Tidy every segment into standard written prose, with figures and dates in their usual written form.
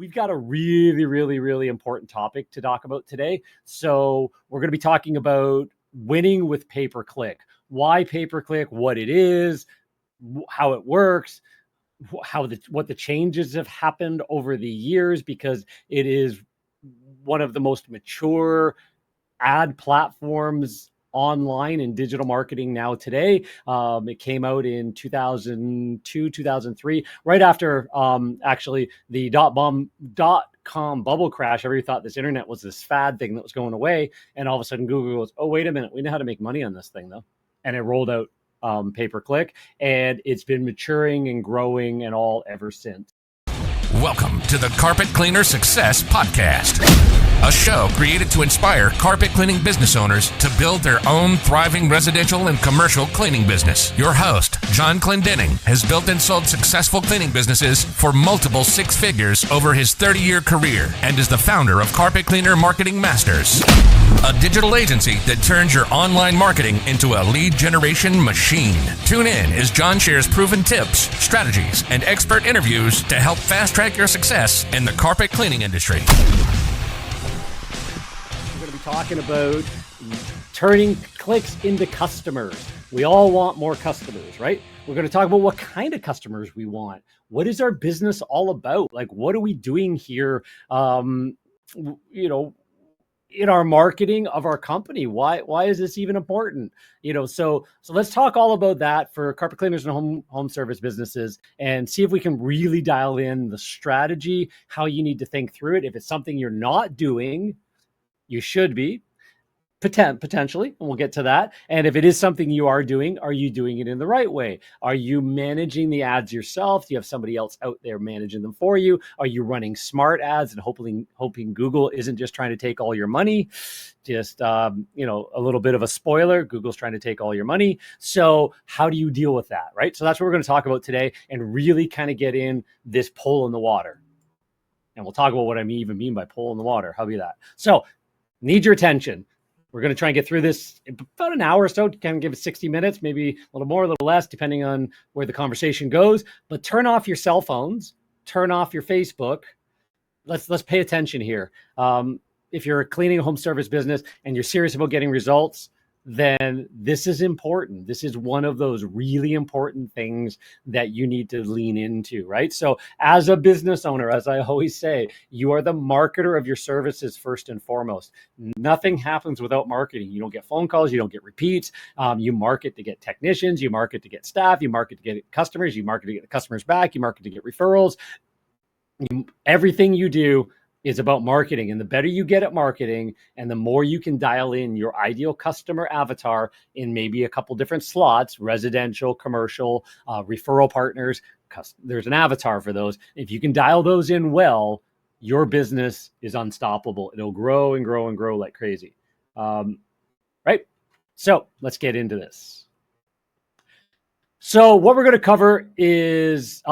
we've got a really, really, really important topic to talk about today. So we're going to be talking about winning with pay-per-click, why pay-per-click, what it is, how it works, what the changes have happened over the years, because it is one of the most mature ad platforms online in digital marketing now today. It came out in 2002, 2003, right after actually the dot-com bubble crash. Everybody thought this internet was this fad thing that was going away. And all of a sudden Google goes, oh, wait a minute, we know how to make money on this thing though. And it rolled out pay-per-click, and it's been maturing and growing and all ever since. Welcome to the Carpet Cleaner Success Podcast, a show created to inspire carpet cleaning business owners to build their own thriving residential and commercial cleaning business. Your host, John Clendenning, has built and sold successful cleaning businesses for multiple six figures over his 30-year career and is the founder of Carpet Cleaner Marketing Masters, a digital agency that turns your online marketing into a lead generation machine. Tune in as John shares proven tips, strategies, and expert interviews to help fast-track your success in the carpet cleaning industry. We're going to be talking about turning clicks into customers. We all want more customers, right? We're going to talk about what kind of customers we want. What is our business all about? Like, what are we doing here? In our marketing of our company, why is this even important? So let's talk all about that for carpet cleaners and home service businesses, and see if we can really dial in the strategy, how you need to think through it. If it's something you're not doing, you should be potentially, and we'll get to that. And if it is something you are doing, are you doing it in the right way? Are you managing the ads yourself? Do you have somebody else out there managing them for you? Are you running smart ads and hoping Google isn't just trying to take all your money? Just, a little bit of a spoiler, Google's trying to take all your money. So how do you deal with that, right? So that's what we're going to talk about today, and really kind of get in this pole in the water. And we'll talk about what I even mean by pole in the water. How about that? So need your attention. We're going to try and get through this in about an hour or so, kind of give it 60 minutes, maybe a little more, a little less, depending on where the conversation goes. But turn off your cell phones, turn off your Facebook. Let's pay attention here. If you're a cleaning home service business and you're serious about getting results, then this is important. This is one of those really important things that you need to lean into, right? So as a business owner, as I always say, you are the marketer of your services first and foremost. Nothing happens without marketing. You don't get phone calls, you don't get repeats. You market to get technicians, you market to get staff, you market to get customers, you market to get the customers back, you market to get referrals. Everything you do is about marketing. And the better you get at marketing, and the more you can dial in your ideal customer avatar in maybe a couple different slots, residential, commercial, referral partners, there's an avatar for those. If you can dial those in well, your business is unstoppable. It'll grow and grow and grow like crazy. Right? So let's get into this. So what we're going to cover is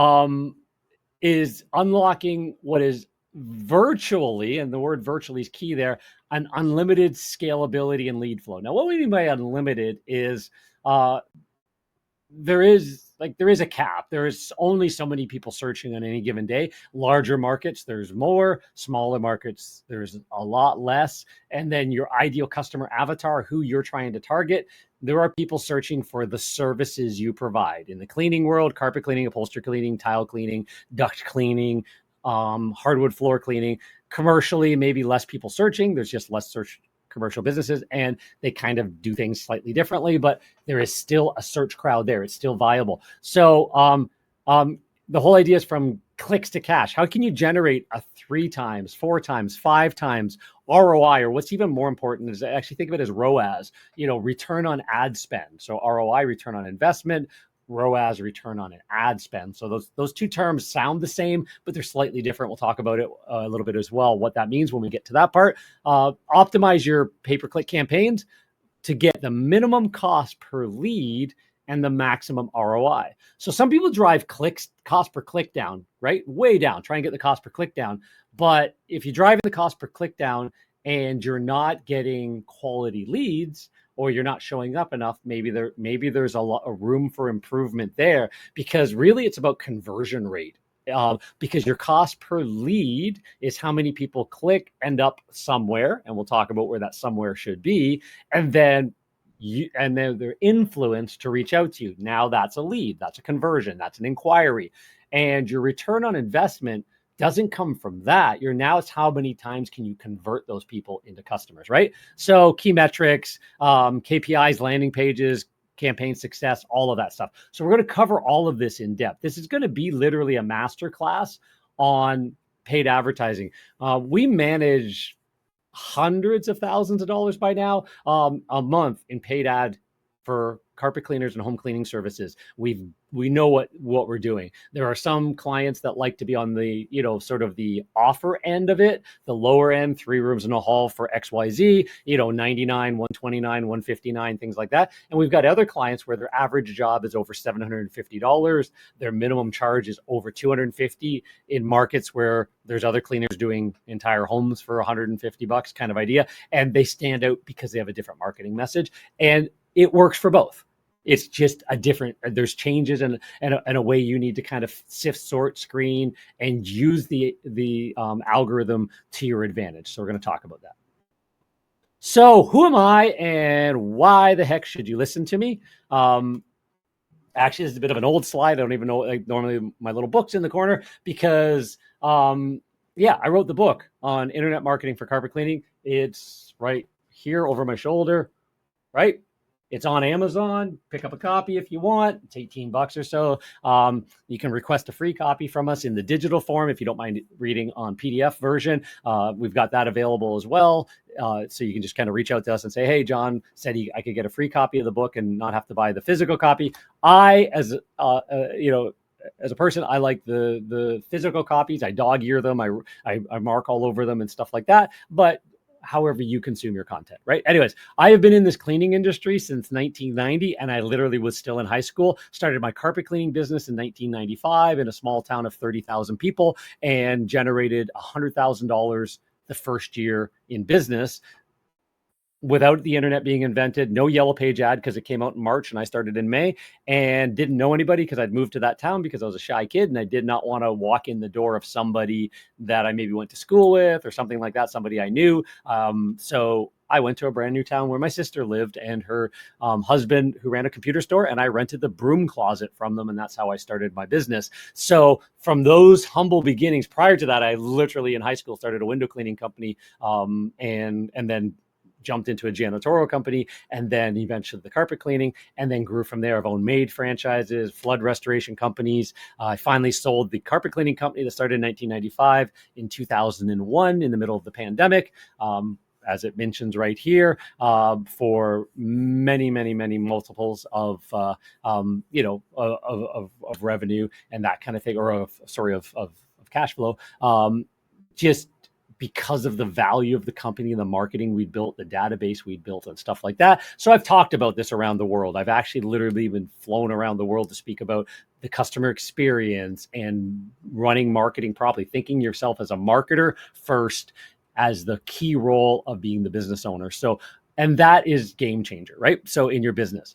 unlocking what is virtually, and the word virtually is key there, an unlimited scalability and lead flow. Now, what we mean by unlimited is there is a cap. There is only so many people searching on any given day. Larger markets, there's more. Smaller markets, there's a lot less. And then your ideal customer avatar, who you're trying to target, there are people searching for the services you provide. In the cleaning world, carpet cleaning, upholstery cleaning, tile cleaning, duct cleaning, hardwood floor cleaning. Commercially, maybe less people searching. There's just less search commercial businesses, and they kind of do things slightly differently, but there is still a search crowd there. It's still viable. So the whole idea is from clicks to cash. How can you generate a 3 times, 4 times, 5 times ROI, or what's even more important is actually think of it as ROAS, return on ad spend. So ROI, return on investment, ROAS, return on an ad spend. So those two terms sound the same, but they're slightly different. We'll talk about it a little bit as well, what that means when we get to that part. Optimize your pay-per-click campaigns to get the minimum cost per lead and the maximum ROI. So some people drive cost per click down, right? Way down, try and get the cost per click down. But if you're driving the cost per click down and you're not getting quality leads, or you're not showing up enough, maybe there's a room for improvement there, because really it's about conversion rate. because your cost per lead is how many people click, end up somewhere, and we'll talk about where that somewhere should be, and then their influence to reach out to you. Now that's a lead, that's a conversion, that's an inquiry, and your return on investment doesn't come from that. It's how many times can you convert those people into customers, right? So key metrics, KPIs, landing pages, campaign success, all of that stuff. So we're going to cover all of this in depth. This is going to be literally a masterclass on paid advertising. We manage hundreds of thousands of dollars by now a month in paid ad for carpet cleaners and home cleaning services. We know what we're doing. There are some clients that like to be on the, sort of the offer end of it, the lower end, 3 rooms in a hall for XYZ, 99, 129, 159, things like that. And we've got other clients where their average job is over $750. Their minimum charge is over $250 in markets where there's other cleaners doing entire homes for $150 kind of idea. And they stand out because they have a different marketing message. And it works for both. It's just there's changes and a way you need to kind of sift, sort, screen, and use the algorithm to your advantage. So we're going to talk about that. So who am I and why the heck should you listen to me? Actually, this is a bit of an old slide. I don't even know, like normally my little book's in the corner because, I wrote the book on internet marketing for carpet cleaning. It's right here over my shoulder, right? It's on Amazon. Pick up a copy if you want. It's $18 or so. You can request a free copy from us in the digital form if you don't mind reading on PDF version. We've got that available as well. So you can just kind of reach out to us and say, hey, John said I could get a free copy of the book and not have to buy the physical copy. As a person, I like the physical copies. I dog ear them. I mark all over them and stuff like that. But however you consume your content, right? Anyways, I have been in this cleaning industry since 1990, and I literally was still in high school. Started my carpet cleaning business in 1995 in a small town of 30,000 people and generated $100,000 the first year in business without the internet being invented. No yellow page ad because it came out in March and I started in May, and didn't know anybody because I'd moved to that town because I was a shy kid and I did not want to walk in the door of somebody that I maybe went to school with or something like that, somebody I knew. So I went to a brand new town where my sister lived and her husband who ran a computer store, and I rented the broom closet from them. And that's how I started my business. So from those humble beginnings, prior to that, I literally in high school started a window cleaning company, and then jumped into a janitorial company, and then eventually the carpet cleaning, and then grew from there. I've owned maid franchises, flood restoration companies. I finally sold the carpet cleaning company that started in 1995 in 2001 in the middle of the pandemic. As it mentions right here, for many, many, many multiples of revenue and that kind of thing, or of cash flow. Just because of the value of the company and the marketing we built, the database we built and stuff like that. So I've talked about this around the world. I've actually literally been flown around the world to speak about the customer experience and running marketing properly, thinking yourself as a marketer first as the key role of being the business owner. So, and that is game changer, right? So in your business.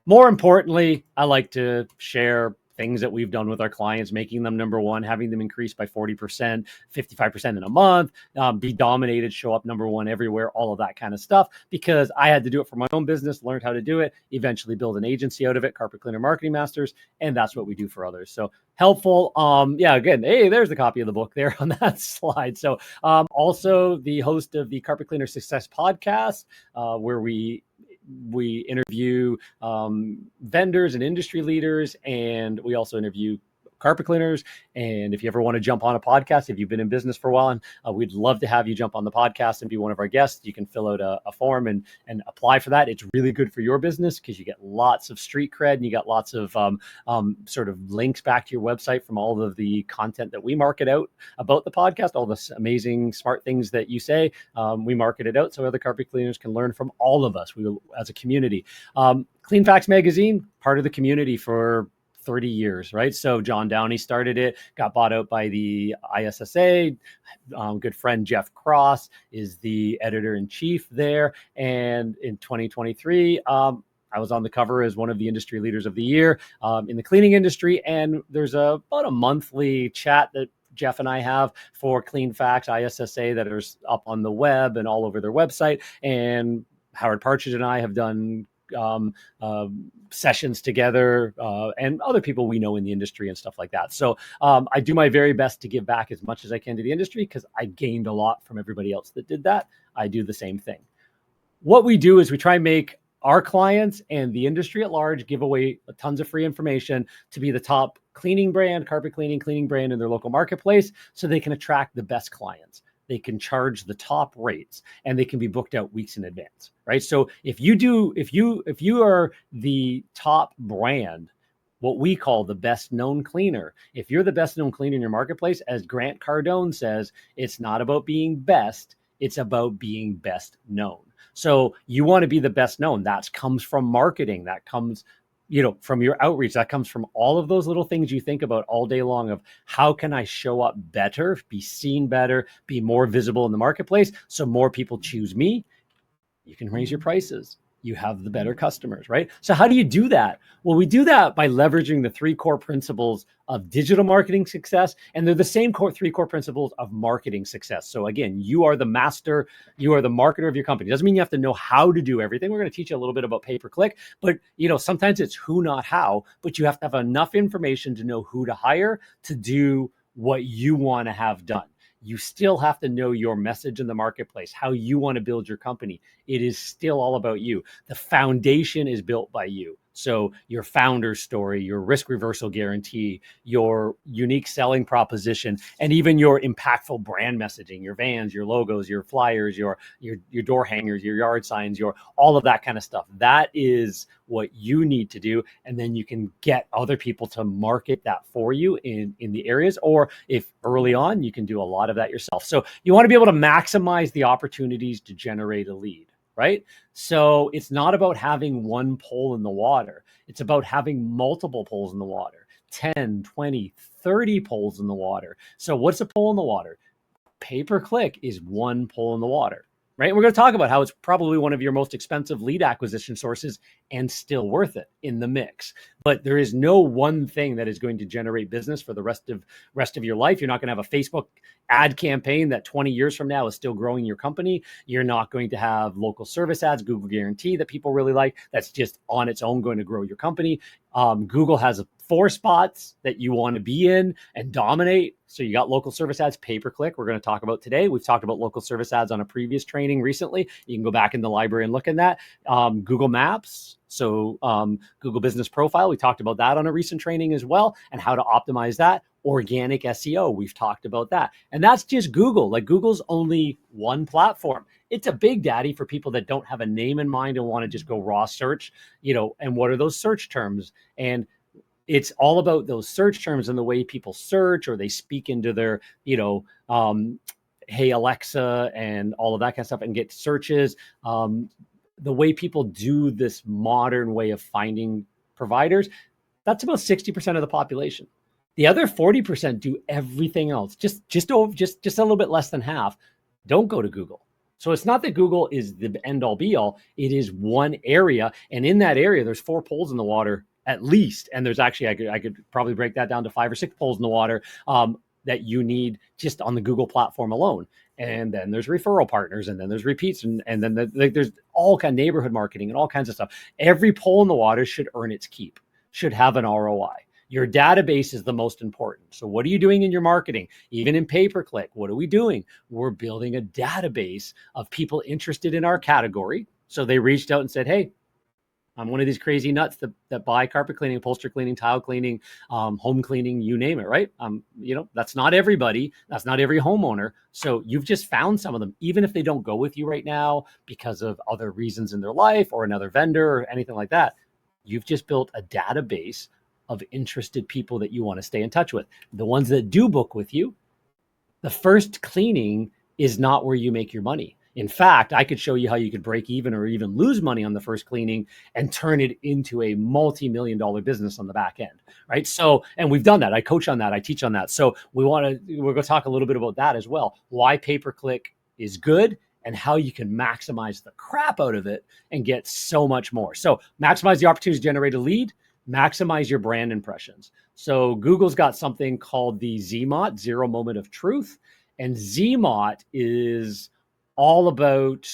More importantly, I like to share things that we've done with our clients, making them number one, having them increase by 40%, 55% in a month, be dominated, show up number one everywhere, all of that kind of stuff, because I had to do it for my own business, learned how to do it, eventually build an agency out of it, Carpet Cleaner Marketing Masters, and that's what we do for others. So helpful. Again, hey, there's the copy of the book there on that slide. So also the host of the Carpet Cleaner Success podcast, where we interview vendors and industry leaders, and we also interview carpet cleaners. And if you ever want to jump on a podcast, if you've been in business for a while, and we'd love to have you jump on the podcast and be one of our guests. You can fill out a form and apply for that. It's really good for your business because you get lots of street cred and you got lots of sort of links back to your website from all of the content that we market out about the podcast, all the amazing smart things that you say. We market it out so other carpet cleaners can learn from all of us. We as a community. Clean Facts Magazine, part of the community for 30 years, right? So John Downey started it, got bought out by the ISSA. Good friend Jeff Cross is the editor-in-chief there. And in 2023, I was on the cover as one of the industry leaders of the year in the cleaning industry. And there's about a monthly chat that Jeff and I have for Clean Facts, ISSA, that are up on the web and all over their website. And Howard Partridge and I have done sessions together and other people we know in the industry and stuff like that. So I do my very best to give back as much as I can to the industry because I gained a lot from everybody else that did that. I do the same thing. What we do is we try and make our clients and the industry at large give away tons of free information to be the top cleaning brand, carpet cleaning brand in their local marketplace, so they can attract the best clients. They can charge the top rates and they can be booked out weeks in advance, right? So if you are the top brand, what we call the best known cleaner, if you're the best known cleaner in your marketplace, as Grant Cardone says, it's not about being best, it's about being best known. So you want to be the best known. That comes from marketing. That comes, from your outreach. That comes from all of those little things you think about all day long of how can I show up better, be seen better, be more visible in the marketplace so more people choose me. You can raise your prices. You have the better customers, right? So how do you do that? Well, we do that by leveraging the 3 core principles of digital marketing success. And they're the same 3 core principles of marketing success. So again, you are the master, you are the marketer of your company. Doesn't mean you have to know how to do everything. We're going to teach you a little bit about pay-per-click, but sometimes it's who, not how, but you have to have enough information to know who to hire to do what you want to have done. You still have to know your message in the marketplace, how you want to build your company. It is still all about you. The foundation is built by you. So your founder's story, your risk reversal guarantee, your unique selling proposition, and even your impactful brand messaging, your vans, your logos, your flyers, your door hangers, your yard signs, your all of that kind of stuff. That is what you need to do. And then you can get other people to market that for you in the areas. Or if early on, you can do a lot of that yourself. So you want to be able to maximize the opportunities to generate a lead. Right? So it's not about having one pole in the water. It's about having multiple poles in the water, 10, 20, 30 poles in the water. So what's a pole in the water? Pay-per-click is one pole in the water, right? We're going to talk about how it's probably one of your most expensive lead acquisition sources and still worth it in the mix. But there is no one thing that is going to generate business for the rest of your life. You're not going to have a Facebook ad campaign that 20 years from now is still growing your company. You're not going to have local service ads, Google Guarantee, that people really like. That's just on its own going to grow your company. Google has 4 spots that you want to be in and dominate. So you got local service ads, pay-per-click, we're going to talk about today. We've talked about local service ads on a previous training recently. You can go back in the library and look at that. Google Maps, so Google Business Profile, we talked about that on a recent training as well, and how to optimize that. Organic SEO, we've talked about that. And that's just Google. Like, Google's only one platform. It's a big daddy for people that don't have a name in mind and want to just go raw search, and what are those search terms? And it's all about those search terms and the way people search, or they speak into their, hey, Alexa, and all of that kind of stuff, and get searches. The way people do this modern way of finding providers, that's about 60% of the population. The other 40% do everything else. Just a little bit less than half don't go to Google. So it's not that Google is the end all be all. It is one area. And in that area, there's 4 poles in the water at least. And there's actually, I could probably break that down to 5 or 6 poles in the water that you need just on the Google platform alone. And then there's referral partners, and then there's repeats, and then there's all kind of neighborhood marketing and all kinds of stuff. Every pole in the water should earn its keep, should have an ROI. Your database is the most important. So what are you doing in your marketing? Even in pay-per-click, what are we doing? We're building a database of people interested in our category. So they reached out and said, hey, I'm one of these crazy nuts that buy carpet cleaning, upholstery cleaning, tile cleaning, home cleaning, you name it, right? That's not everybody. That's not every homeowner. So you've just found some of them, even if they don't go with you right now because of other reasons in their life or another vendor or anything like that. You've just built a database of interested people that you want to stay in touch with. The ones that do book with you, the first cleaning is not where you make your money. In fact, I could show you how you could break even or even lose money on the first cleaning and turn it into a multi-million-dollar business on the back end, right? So, and we've done that. I coach on that. I teach on that. So we're going to talk a little bit about that as well. Why pay-per-click is good and how you can maximize the crap out of it and get so much more. So maximize the opportunities to generate a lead, maximize your brand impressions. So Google's got something called the ZMOT, Zero Moment of Truth. And ZMOT is all about,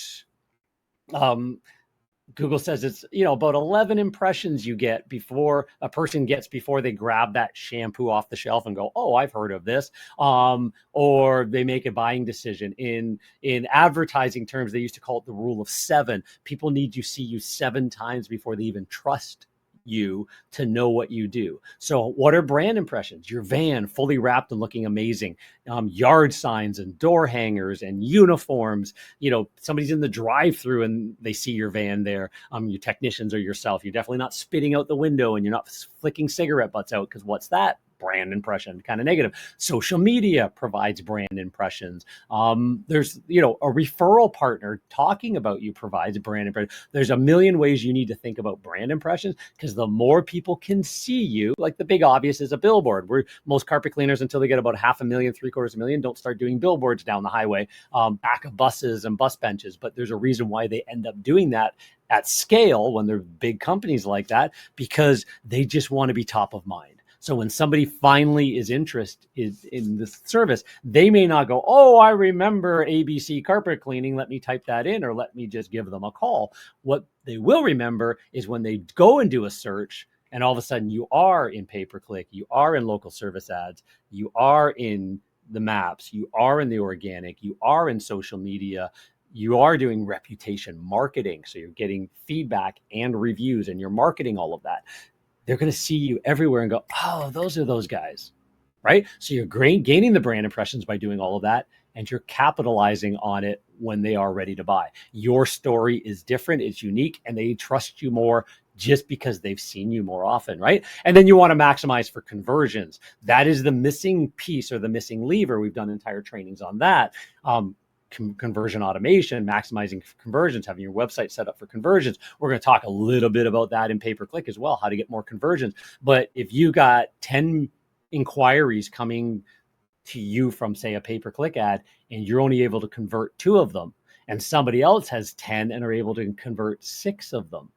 Google says it's, about 11 impressions you get before a person gets before they grab that shampoo off the shelf and go, oh, I've heard of this. Or they make a buying decision. In advertising terms, they used to call it the rule of 7. People need to see you 7 times before they even trust you to know what you do. So what are brand impressions? Your van fully wrapped and looking amazing, yard signs and door hangers and uniforms. Somebody's in the drive-through and they see your van there. Your technicians or yourself. You're definitely not spitting out the window and you're not flicking cigarette butts out, because what's that? Brand impression, kind of negative. Social media provides brand impressions. There's, a referral partner talking about you provides brand impression. There's a million ways you need to think about brand impressions, because the more people can see you, like the big obvious is a billboard, where most carpet cleaners, until they get about 500,000, 750,000, don't start doing billboards down the highway, back of buses and bus benches. But there's a reason why they end up doing that at scale when they're big companies like that, because they just want to be top of mind. So when somebody finally is interested in this service, they may not go, oh, I remember ABC carpet cleaning, let me type that in, or let me just give them a call. What they will remember is when they go and do a search, and all of a sudden you are in pay-per-click, you are in local service ads, you are in the maps, you are in the organic, you are in social media, you are doing reputation marketing. So you're getting feedback and reviews, and you're marketing all of that. They're going to see you everywhere and go, oh, those are those guys, right? So you're gaining the brand impressions by doing all of that, and you're capitalizing on it when they are ready to buy. Your story is different, it's unique, and they trust you more just because they've seen you more often, right? And then you want to maximize for conversions. That is the missing piece, or the missing lever. We've done entire trainings on that. Conversion automation, maximizing conversions, having your website set up for conversions. We're going to talk a little bit about that in pay-per-click as well, how to get more conversions. But if you got 10 inquiries coming to you from, say, a pay-per-click ad, and you're only able to convert 2 of them, and somebody else has 10 and are able to convert 6 of them,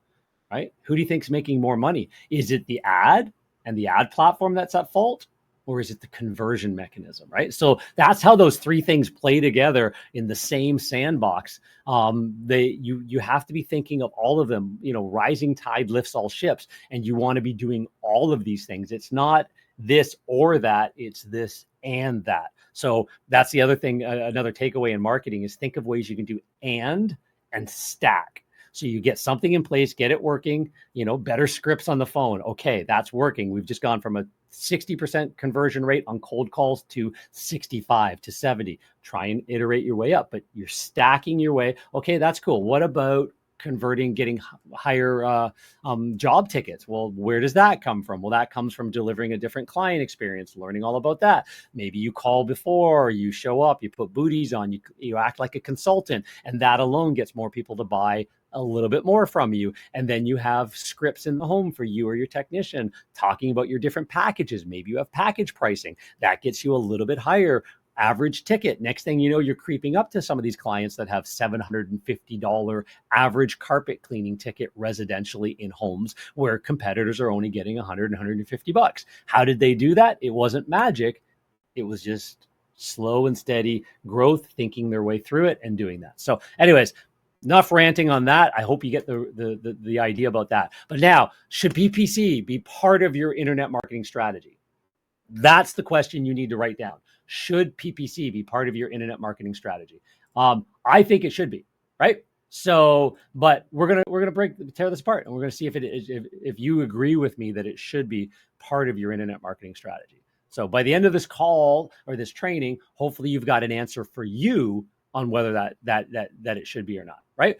right? Who do you think is making more money? Is it the ad and the ad platform that's at fault? Or is it the conversion mechanism, right? So that's how those 3 things play together in the same sandbox. You have to be thinking of all of them. Rising tide lifts all ships, and you want to be doing all of these things. It's not this or that, it's this and that. So that's the other thing. Another takeaway in marketing is think of ways you can do and stack. So you get something in place, get it working, better scripts on the phone. Okay, that's working. We've just gone from a 60% conversion rate on cold calls to 65 to 70. Try and iterate your way up, but you're stacking your way. Okay, that's cool. What about converting, getting higher job tickets? Well, where does that come from? Well, that comes from delivering a different client experience, learning all about that. Maybe you call before, you show up, you put booties on, you act like a consultant, and that alone gets more people to buy a little bit more from you. And then you have scripts in the home for you or your technician talking about your different packages. Maybe you have package pricing that gets you a little bit higher average ticket. Next thing you know, you're creeping up to some of these clients that have $750 average carpet cleaning ticket residentially in homes, where competitors are only getting $100 and $150. How did they do that? It wasn't magic. It was just slow and steady growth, thinking their way through it and doing that. So anyways, enough ranting on that. I hope you get the idea about that. But now, should PPC be part of your internet marketing strategy? That's the question you need to write down. Should PPC be part of your internet marketing strategy? I think it should be, right? So, but we're gonna tear this apart, and we're gonna see if you agree with me that it should be part of your internet marketing strategy. So by the end of this call or this training, hopefully you've got an answer for you on whether that it should be or not, right?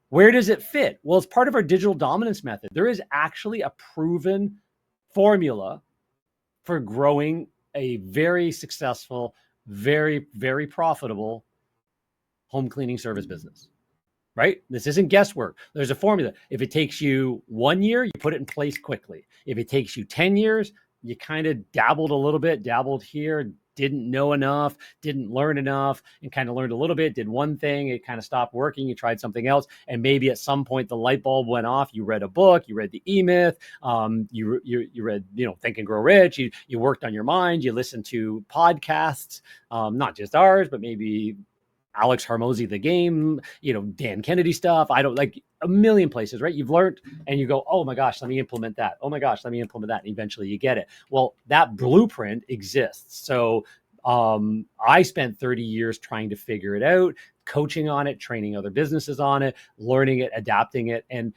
Where does it fit? Well, it's part of our digital dominance method. There is actually a proven formula for growing a very successful, very, very profitable home cleaning service business, right? This isn't guesswork. There's a formula. If it takes you 1 year, you put it in place quickly. If it takes you 10 years, you kind of dabbled a little bit, dabbled here, didn't know enough, didn't learn enough, and kind of learned a little bit, did one thing, it kind of stopped working, you tried something else, and maybe at some point the light bulb went off. You read a book, you read the E-Myth, you read, Think and Grow Rich, you worked on your mind, you listened to podcasts, not just ours, but maybe Alex Hormozy, the game, Dan Kennedy stuff. I don't like a million places, right? You've learned and you go, oh my gosh, let me implement that. Oh my gosh, let me implement that. And eventually you get it. Well, that blueprint exists. So I spent 30 years trying to figure it out, coaching on it, training other businesses on it, learning it, adapting it. And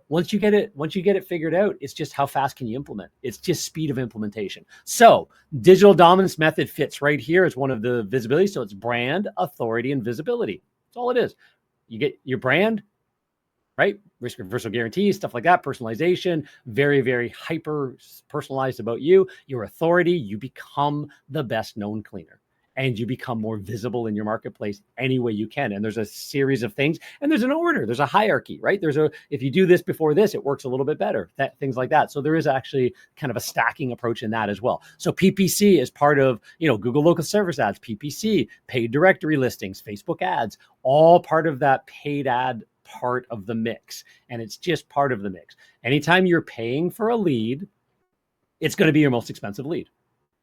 once you get it figured out, it's just how fast can you implement? It's just speed of implementation. So digital dominance method fits right here as one of the visibility. So it's brand, authority, and visibility. That's all it is. You get your brand, right? Risk reversal guarantees, stuff like that, personalization, very, very hyper personalized about you. Your authority, you become the best known cleaner and you become more visible in your marketplace any way you can. And there's a series of things and there's an order, there's a hierarchy, right? If you do this before this, it works a little bit better, things like that. So there is actually kind of a stacking approach in that as well. So PPC is part of, Google local service ads, PPC, paid directory listings, Facebook ads, all part of that paid ad part of the mix. And it's just part of the mix. Anytime you're paying for a lead, it's going to be your most expensive lead,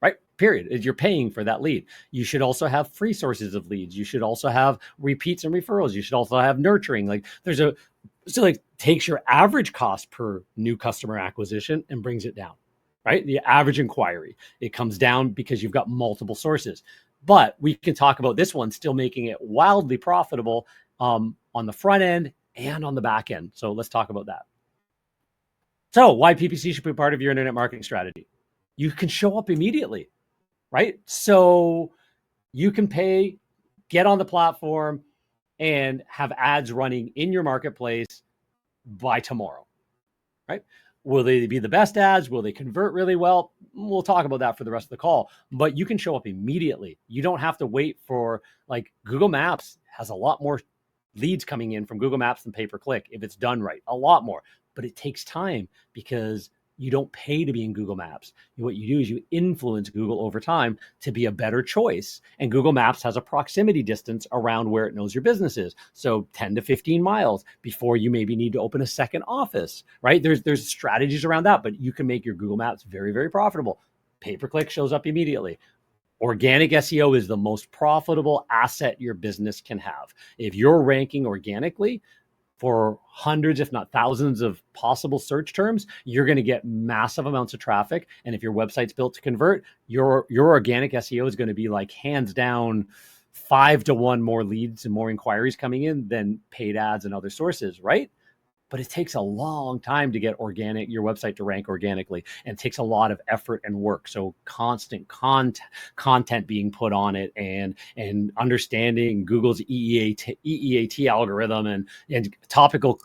right? Period. You're paying for that lead. You should also have free sources of leads. You should also have repeats and referrals. You should also have nurturing. Takes your average cost per new customer acquisition and brings it down, right? The average inquiry, it comes down because you've got multiple sources. But we can talk about this one still making it wildly profitable on the front end and on the back end. So let's talk about that. So why PPC should be part of your internet marketing strategy? You can show up immediately, right? So you can pay, get on the platform, and have ads running in your marketplace by tomorrow, right? Will they be the best ads? Will they convert really well? We'll talk about that for the rest of the call, but you can show up immediately. You don't have to wait for, Google Maps has a lot more leads coming in from Google Maps than pay-per-click if it's done right, a lot more, but it takes time because you don't pay to be in Google Maps. What you do is you influence Google over time to be a better choice. And Google Maps has a proximity distance around where it knows your business is. So 10 to 15 miles before you maybe need to open a second office, right? There's strategies around that, but you can make your Google Maps very, very profitable. Pay-per-click shows up immediately. Organic SEO is the most profitable asset your business can have. If you're ranking organically for hundreds, if not thousands of possible search terms, you're going to get massive amounts of traffic. And if your website's built to convert, your organic SEO is going to be hands down 5-to-1 more leads and more inquiries coming in than paid ads and other sources, right? But it takes a long time to get your website to rank organically, and it takes a lot of effort and work. So constant content being put on it and understanding Google's EEAT algorithm and topical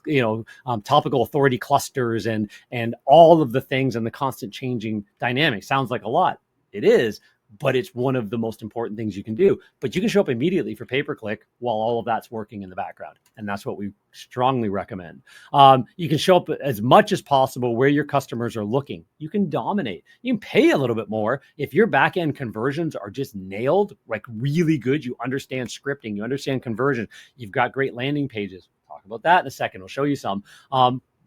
authority clusters and all of the things and the constant changing dynamics. Sounds like a lot. It is, but it's one of the most important things you can do. But you can show up immediately for pay-per-click while all of that's working in the background. And that's what we strongly recommend. You can show up as much as possible where your customers are looking. You can dominate. You can pay a little bit more if your back-end conversions are just nailed, really good. You understand scripting, you understand conversion. You've got great landing pages. Talk about that in a second. We'll show you some.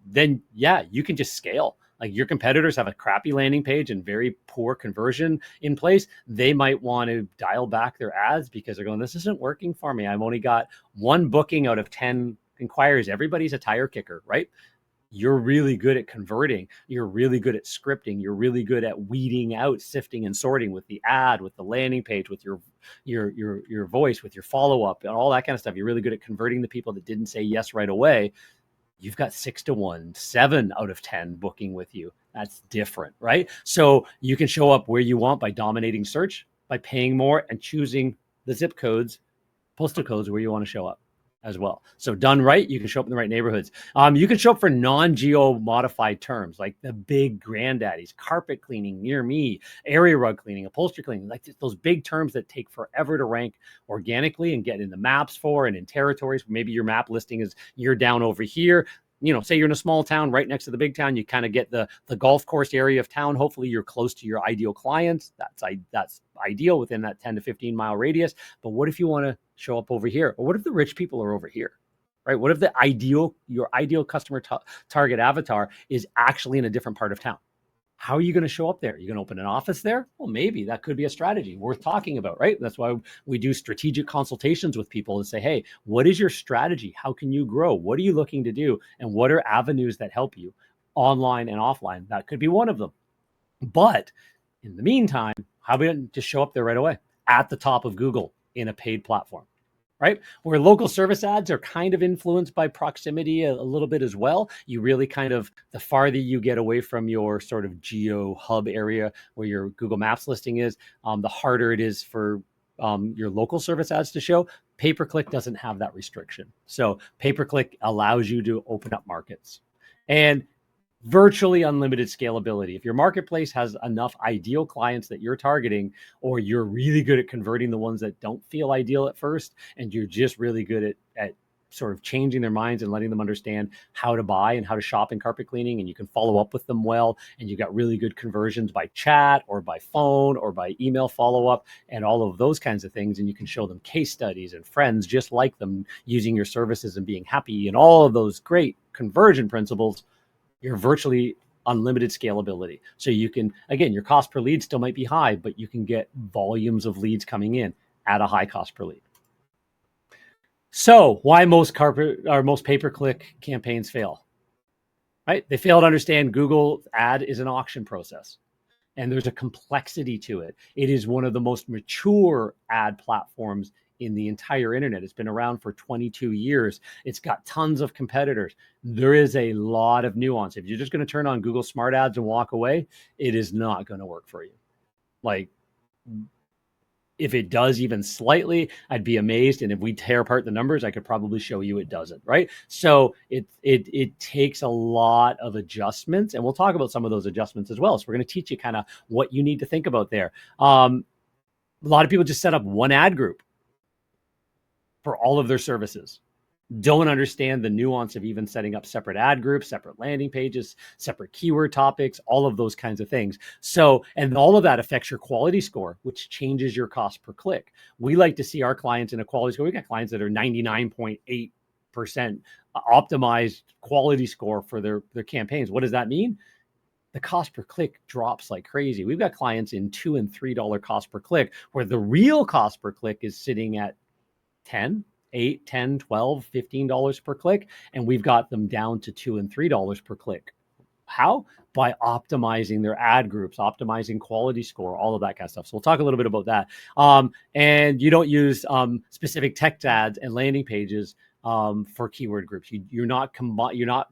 Then yeah, you can just scale. Your competitors have a crappy landing page and very poor conversion in place. They might want to dial back their ads because they're going, this isn't working for me. I've only got 1 booking out of 10 inquiries. Everybody's a tire kicker, right? You're really good at converting. You're really good at scripting. You're really good at weeding out, sifting and sorting with the ad, with the landing page, with your voice, with your follow-up and all that kind of stuff. You're really good at converting the people that didn't say yes right away. You've got 6-to-1, 7 out of 10 booking with you. That's different, right? So you can show up where you want by dominating search, by paying more and choosing the zip codes, postal codes where you want to show up as well. So done right, you can show up in the right neighborhoods. You can show up for non-geo modified terms like the big granddaddies, carpet cleaning near me, area rug cleaning, upholstery cleaning, those big terms that take forever to rank organically and get in the maps for and in territories. Maybe your map listing is you're down over here. say you're in a small town right next to the big town, you kind of get the golf course area of town. Hopefully you're close to your ideal clients. That's ideal within that 10 to 15 mile radius. But what if you want to show up over here? Or what if the rich people are over here? Right? What if your ideal customer target avatar is actually in a different part of town? How are you going to show up there? You're going to open an office there? Well, maybe that could be a strategy worth talking about, right? That's why we do strategic consultations with people and say, hey, what is your strategy? How can you grow? What are you looking to do? And what are avenues that help you online and offline? That could be one of them. But in the meantime, how about just show up there right away at the top of Google in a paid platform? Right? Where local service ads are kind of influenced by proximity a little bit as well. You really kind of, the farther you get away from your sort of geo hub area where your Google Maps listing is, the harder it is for your local service ads to show. Pay-per-click doesn't have that restriction. So pay-per-click allows you to open up markets. And virtually unlimited scalability. If your marketplace has enough ideal clients that you're targeting, or you're really good at converting the ones that don't feel ideal at first, and you're just really good at sort of changing their minds and letting them understand how to buy and how to shop in carpet cleaning, and you can follow up with them well, and you got really good conversions by chat or by phone or by email follow-up and all of those kinds of things, and you can show them case studies and friends just like them using your services and being happy and all of those great conversion principles, you're virtually unlimited scalability. So you can, again, your cost per lead still might be high, but you can get volumes of leads coming in at a high cost per lead. So why most pay-per-click campaigns fail, right? They fail to understand Google ad is an auction process, and there's a complexity to it. It is one of the most mature ad platforms in the entire internet. It's been around for 22 years. It's got tons of competitors. There is a lot of nuance. If you're just going to turn on Google Smart Ads and walk away, it is not going to work for you. Like, if it does even slightly, I'd be amazed. And if we tear apart the numbers, I could probably show you it doesn't, right? So it takes a lot of adjustments, and we'll talk about some of those adjustments as well. So we're going to teach you kind of what you need to think about there. A lot of people just set up one ad group for all of their services. Don't understand the nuance of even setting up separate ad groups, separate landing pages, separate keyword topics, all of those kinds of things. So, and all of that affects your quality score, which changes your cost per click. We like to see our clients in a quality score. We got clients that are 99.8% optimized quality score for their campaigns. What does that mean? The cost per click drops like crazy. We've got clients in $2 and $3 cost per click, where the real cost per click is sitting at 10, 8, 10, 12, $15 per click. And we've got them down to $2 and $3 per click. How? By optimizing their ad groups, optimizing quality score, all of that kind of stuff. So we'll talk a little bit about that. And you don't use specific text ads and landing pages for keyword groups. You're not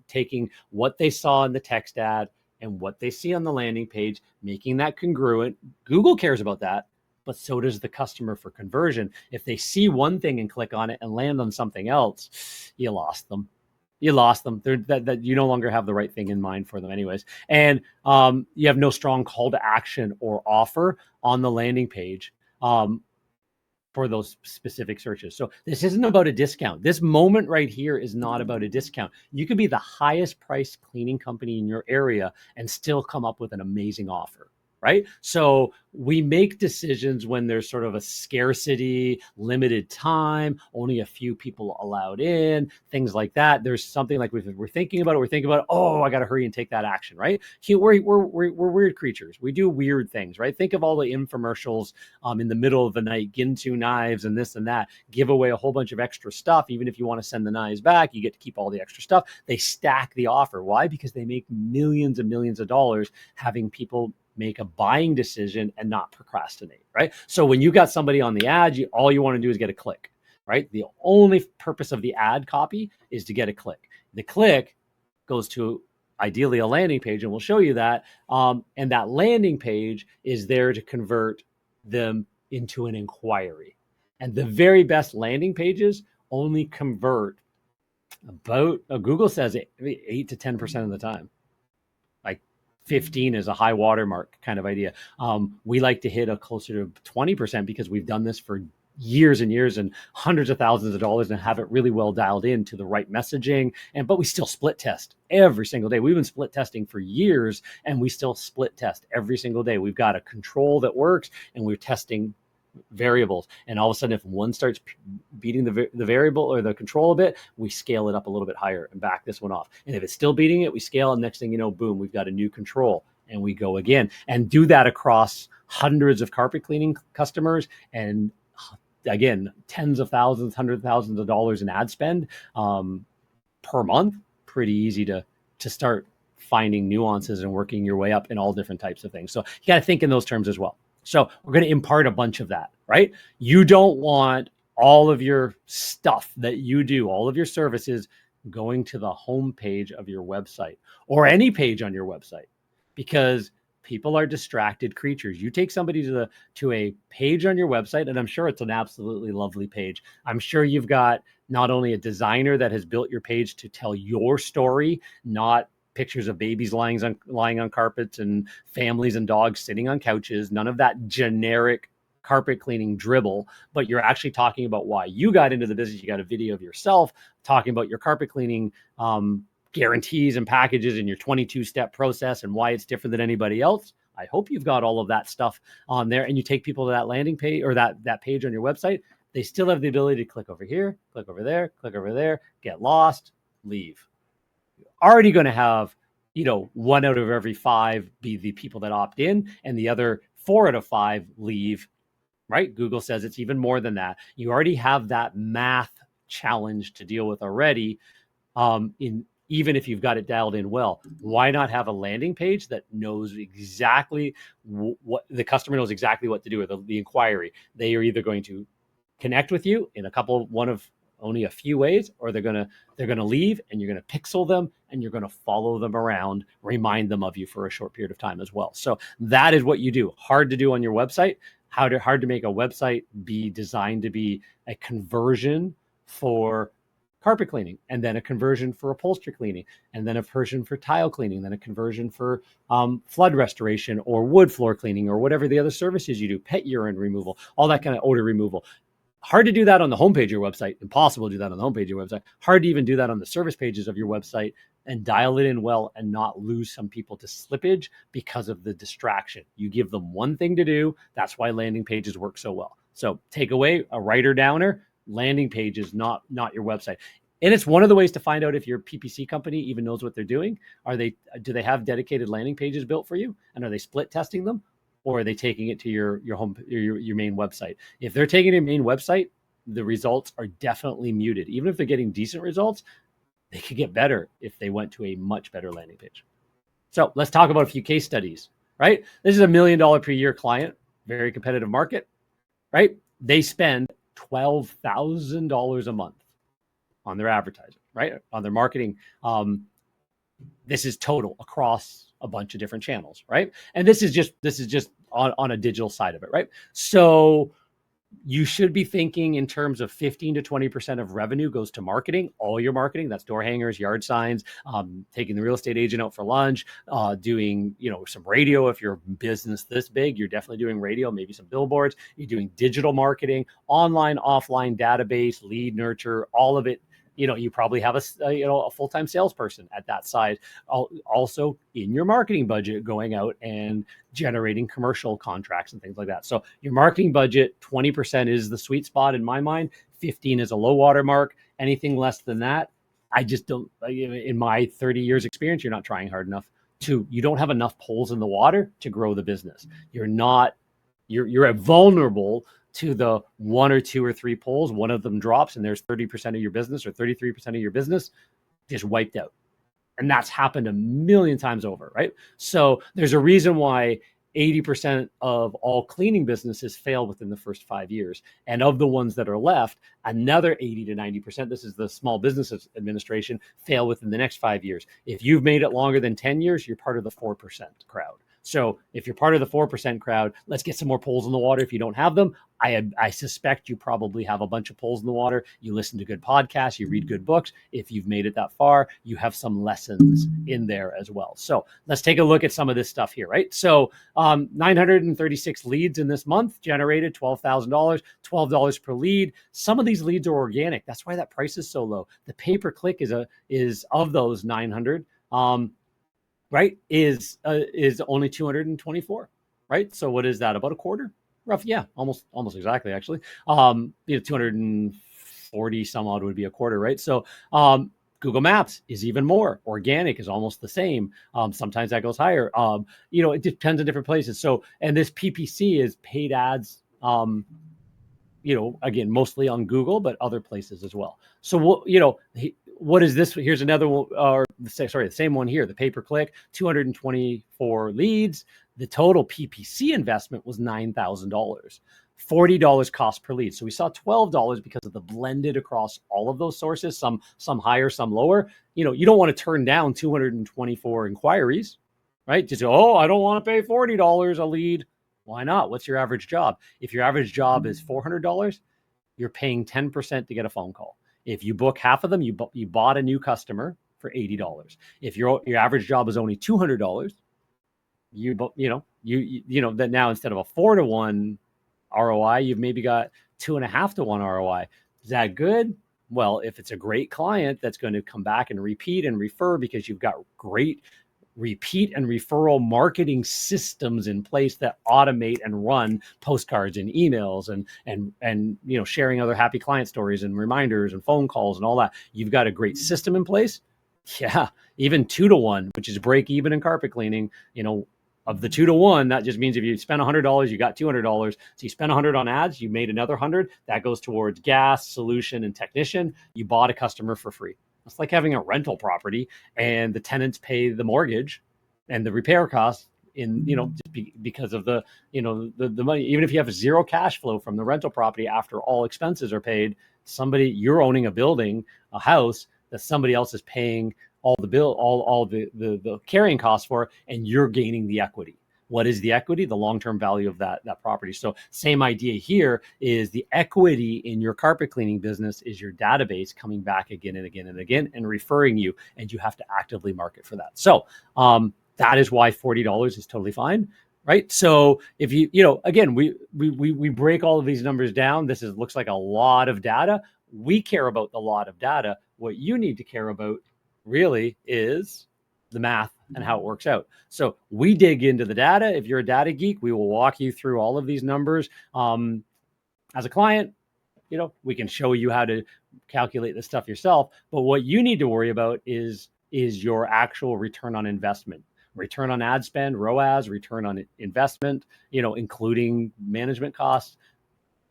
taking what they saw in the text ad and what they see on the landing page, making that congruent. Google cares about that, but so does the customer for conversion. If they see one thing and click on it and land on something else, you lost them. You lost them. That you no longer have the right thing in mind for them anyways. And you have no strong call to action or offer on the landing page for those specific searches. So this isn't about a discount. This moment right here is not about a discount. You could be the highest priced cleaning company in your area and still come up with an amazing offer. Right? So we make decisions when there's sort of a scarcity, limited time, only a few people allowed in, things like that. There's something like we're thinking about it. Oh, I got to hurry and take that action, right? We're weird creatures. We do weird things, right? Think of all the infomercials in the middle of the night, Ginsu knives and this and that, give away a whole bunch of extra stuff. Even if you want to send the knives back, you get to keep all the extra stuff. They stack the offer. Why? Because they make millions and millions of dollars having people make a buying decision and not procrastinate, right? So when you got somebody on the ad, all you want to do is get a click, right? The only purpose of the ad copy is to get a click. The click goes to ideally a landing page, and we'll show you that. And that landing page is there to convert them into an inquiry. And the very best landing pages only convert about, Google says 8 to 10% of the time. 15 is a high watermark kind of idea. We like to hit a closer to 20% because we've done this for years and years and hundreds of thousands of dollars and have it really well dialed into the right messaging. But we still split test every single day. We've been split testing for years, and we still split test every single day. We've got a control that works, and we're testing variables. And all of a sudden, if one starts beating the variable or the control a bit, we scale it up a little bit higher and back this one off. And if it's still beating it, we scale, and next thing you know, boom, we've got a new control, and we go again and do that across hundreds of carpet cleaning customers, and again, tens of thousands, hundreds of thousands of dollars in ad spend per month. Pretty easy to start finding nuances and working your way up in all different types of things. So you got to think in those terms as well. So we're going to impart a bunch of that, right? You don't want all of your stuff that you do, all of your services going to the home page of your website or any page on your website, because people are distracted creatures. You take somebody to a page on your website, and I'm sure it's an absolutely lovely page. I'm sure you've got not only a designer that has built your page to tell your story, not pictures of babies lying on carpets and families and dogs sitting on couches, none of that generic carpet cleaning dribble, but you're actually talking about why you got into the business. You got a video of yourself talking about your carpet cleaning guarantees and packages and your 22-step process and why it's different than anybody else. I hope you've got all of that stuff on there, and you take people to that landing page or that page on your website. They still have the ability to click over here, click over there, get lost, leave. You're already going to have, 1 out of every 5 be the people that opt in, and the other 4 out of 5 leave, right? Google says it's even more than that. You already have that math challenge to deal with already. Even if you've got it dialed in well, why not have a landing page that knows exactly what the customer knows exactly what to do with the inquiry? They are either going to connect with you in one of only a few ways, or they're gonna leave, and you're gonna pixel them, and you're gonna follow them around, remind them of you for a short period of time as well. So that is what you do. Hard to do on your website. Hard to make a website be designed to be a conversion for carpet cleaning, and then a conversion for upholstery cleaning, and then a conversion for tile cleaning, then a conversion for flood restoration or wood floor cleaning or whatever the other services you do, pet urine removal, all that kind of odor removal. Hard to do that on the homepage of your website. Impossible to do that on the homepage of your website. Hard to even do that on the service pages of your website and dial it in well and not lose some people to slippage because of the distraction. You give them one thing to do. That's why landing pages work so well. So take away a writer downer. Landing pages, not your website. And it's one of the ways to find out if your PPC company even knows what they're doing. Do they have dedicated landing pages built for you? And are they split testing them? Or are they taking it to your main website? If they're taking your main website, the results are definitely muted. Even if they're getting decent results, they could get better if they went to a much better landing page. So let's talk about a few case studies, right? This is $1 million per year client, very competitive market, right? They spend $12,000 a month on their advertising, right? On their marketing. This is total across a bunch of different channels, right? And this is just on a digital side of it, right? So you should be thinking in terms of 15 to 20% of revenue goes to marketing, all your marketing. That's door hangers, yard signs, taking the real estate agent out for lunch, doing, some radio. If you're a business this big, you're definitely doing radio, maybe some billboards. You're doing digital marketing, online, offline, database, lead nurture, all of it. You probably have a full-time salesperson at that side. Also in your marketing budget, going out and generating commercial contracts and things like that. So your marketing budget, 20% is the sweet spot in my mind. 15 is a low water mark. Anything less than that, I just don't. In my 30 years experience, you're not trying hard enough. You don't have enough poles in the water to grow the business. You're vulnerable to the 1 or 2 or 3 polls. One of them drops and there's 30% of your business or 33% of your business just wiped out. And that's happened a million times over, right? So there's a reason why 80% of all cleaning businesses fail within the first 5 years. And of the ones that are left, another 80 to 90%, this is the Small Business Administration, fail within the next 5 years. If you've made it longer than 10 years, you're part of the 4% crowd. So if you're part of the 4% crowd, let's get some more poles in the water. If you don't have them, I suspect you probably have a bunch of poles in the water. You listen to good podcasts, you read good books. If you've made it that far, you have some lessons in there as well. So let's take a look at some of this stuff here, right? So 936 leads in this month generated $12,000, $12 per lead. Some of these leads are organic. That's why that price is so low. The pay-per-click is of those 900, right? Is only 224, right? So what is that? About a quarter? Rough, yeah, almost exactly actually. 240 some odd would be a quarter, right? So Google Maps is even more. Organic is almost the same. Sometimes that goes higher. It depends on different places. So, and this PPC is paid ads. Again, mostly on Google, but other places as well. So, what is this? Here's another one, the same one here, the pay-per-click, 224 leads. The total PPC investment was $9,000, $40 cost per lead. So we saw $12 because of the blended across all of those sources, some higher, some lower. You don't want to turn down 224 inquiries, right? Just, I don't want to pay $40 a lead. Why not? What's your average job? If your average job is $400, you're paying 10% to get a phone call. If you book half of them, you bought a new customer for $80. If your average job is only $200, that now instead of a 4-to-1 ROI, you've maybe got 2.5-to-1 ROI. Is that good? Well, if it's a great client that's going to come back and repeat and refer because you've got great repeat and referral marketing systems in place that automate and run postcards and emails and sharing other happy client stories and reminders and phone calls and all that. You've got a great system in place. Yeah, even 2-to-1, which is break even in carpet cleaning, of the 2-to-1, that just means if you spend $100, you got $200. So you spend $100 on ads, you made another $100. That goes towards gas, solution, and technician. You bought a customer for free. It's like having a rental property and the tenants pay the mortgage and the repair costs because of the money. Even if you have zero cash flow from the rental property after all expenses are paid, you're owning a building, a house that somebody else is paying all the bill, all the carrying costs for, and you're gaining the equity. What is the equity? The long-term value of that property. So same idea here is the equity in your carpet cleaning business is your database coming back again and again and again and referring you, and you have to actively market for that. So that is why $40 is totally fine, right? So if again, we break all of these numbers down. This looks like a lot of data. We care about the lot of data. What you need to care about really is the math and how it works out. So we dig into the data. If you're a data geek, we will walk you through all of these numbers. As a client, we can show you how to calculate this stuff yourself. But what you need to worry about is your actual return on investment, return on ad spend, ROAS, return on investment, including management costs.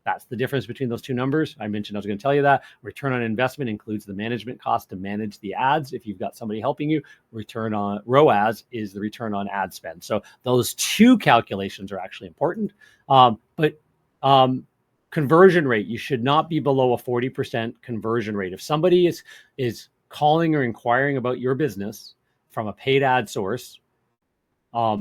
That's the difference between those two numbers. I mentioned I was going to tell you that. Return on investment includes the management cost to manage the ads. If you've got somebody helping you, return on ROAS is the return on ad spend. So those two calculations are actually important. But conversion rate, you should not be below a 40% conversion rate. If somebody is calling or inquiring about your business from a paid ad source,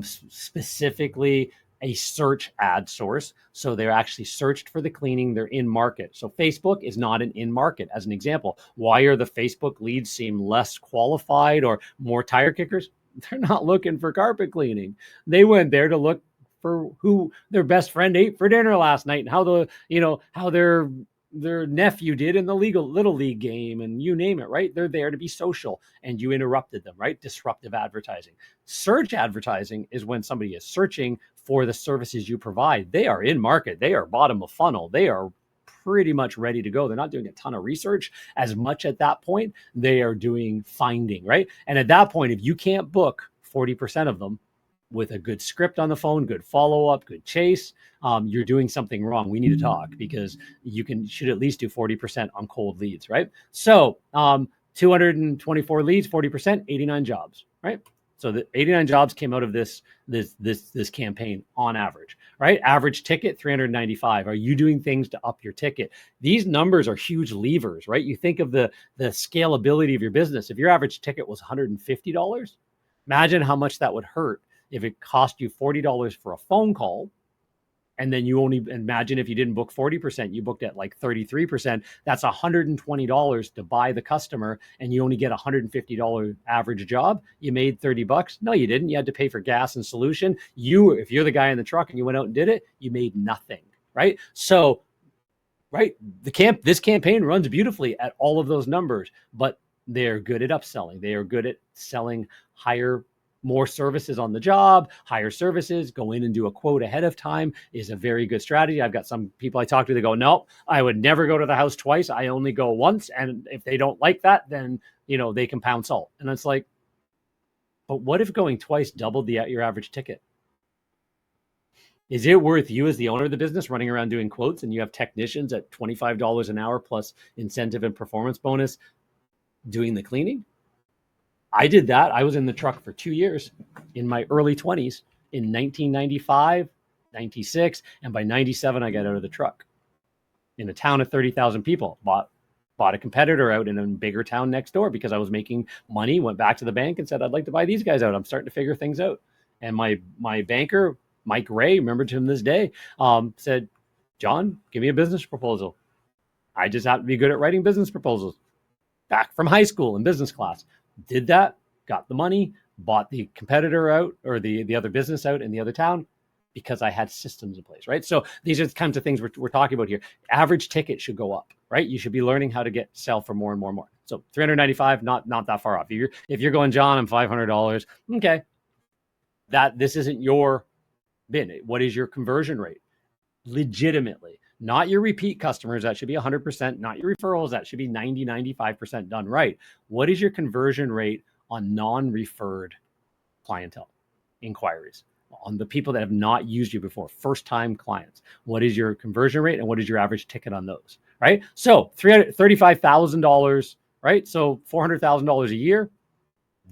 specifically a search ad source. So they're actually searched for the cleaning. They're in market. So Facebook is not an in market. As an example, why are the Facebook leads seem less qualified or more tire kickers? They're not looking for carpet cleaning. They went there to look for who their best friend ate for dinner last night and how their nephew did in the little league game, and you name it, right? They're there to be social, and you interrupted them, right? Disruptive advertising. Search advertising is when somebody is searching for the services you provide. They are in market. They are bottom of funnel. They are pretty much ready to go. They're not doing a ton of research as much at that point. They are doing finding, right? And at that point, if you can't book 40% of them with a good script on the phone, good follow-up, good chase, you're doing something wrong. We need to talk, because you should at least do 40% on cold leads, right? So 224 leads, 40%, 89 jobs, right? So the 89 jobs came out of this campaign on average, right? Average ticket, 395. Are you doing things to up your ticket? These numbers are huge levers, right? You think of the scalability of your business. If your average ticket was $150, imagine how much that would hurt if it cost you $40 for a phone call, and then you only imagine if you didn't book 40%, you booked at like 33%, that's $120 to buy the customer, and you only get $150 average job. You made $30. No, you didn't. You had to pay for gas and solution. If you're the guy in the truck and you went out and did it, you made nothing, right? So, right, this campaign runs beautifully at all of those numbers, but they're good at upselling. They are good at selling more services on the job. Higher services, go in and do a quote ahead of time is a very good strategy. I've got some people I talk to, they go, no, I would never go to the house twice. I only go once. And if they don't like that, then, they can pound salt. And it's like, but what if going twice doubled your average ticket? Is it worth you as the owner of the business running around doing quotes and you have technicians at $25 an hour plus incentive and performance bonus doing the cleaning? I did that. I was in the truck for 2 years in my early 20s in 1995, 96. And by 97, I got out of the truck in a town of 30,000 people. Bought a competitor out in a bigger town next door because I was making money, went back to the bank and said, I'd like to buy these guys out. I'm starting to figure things out. And my banker, Mike Ray, remember to him this day, said, John, give me a business proposal. I just have to be good at writing business proposals. Back from high school in business class. Did that, got the money, bought the competitor out or the other business out in the other town because I had systems in place, right? So these are the kinds of things we're talking about here. Average ticket should go up, right? You should be learning how to sell for more and more and more. So $395, not that far off. If you're going, John, I'm $500, okay. This isn't your bin. What is your conversion rate? Legitimately. Not your repeat customers, that should be 100%. Not your referrals, that should be 90, 95% done right. What is your conversion rate on non-referred clientele inquiries? On the people that have not used you before, first-time clients. What is your conversion rate and what is your average ticket on those, right? So $35,000, right? So $400,000 a year,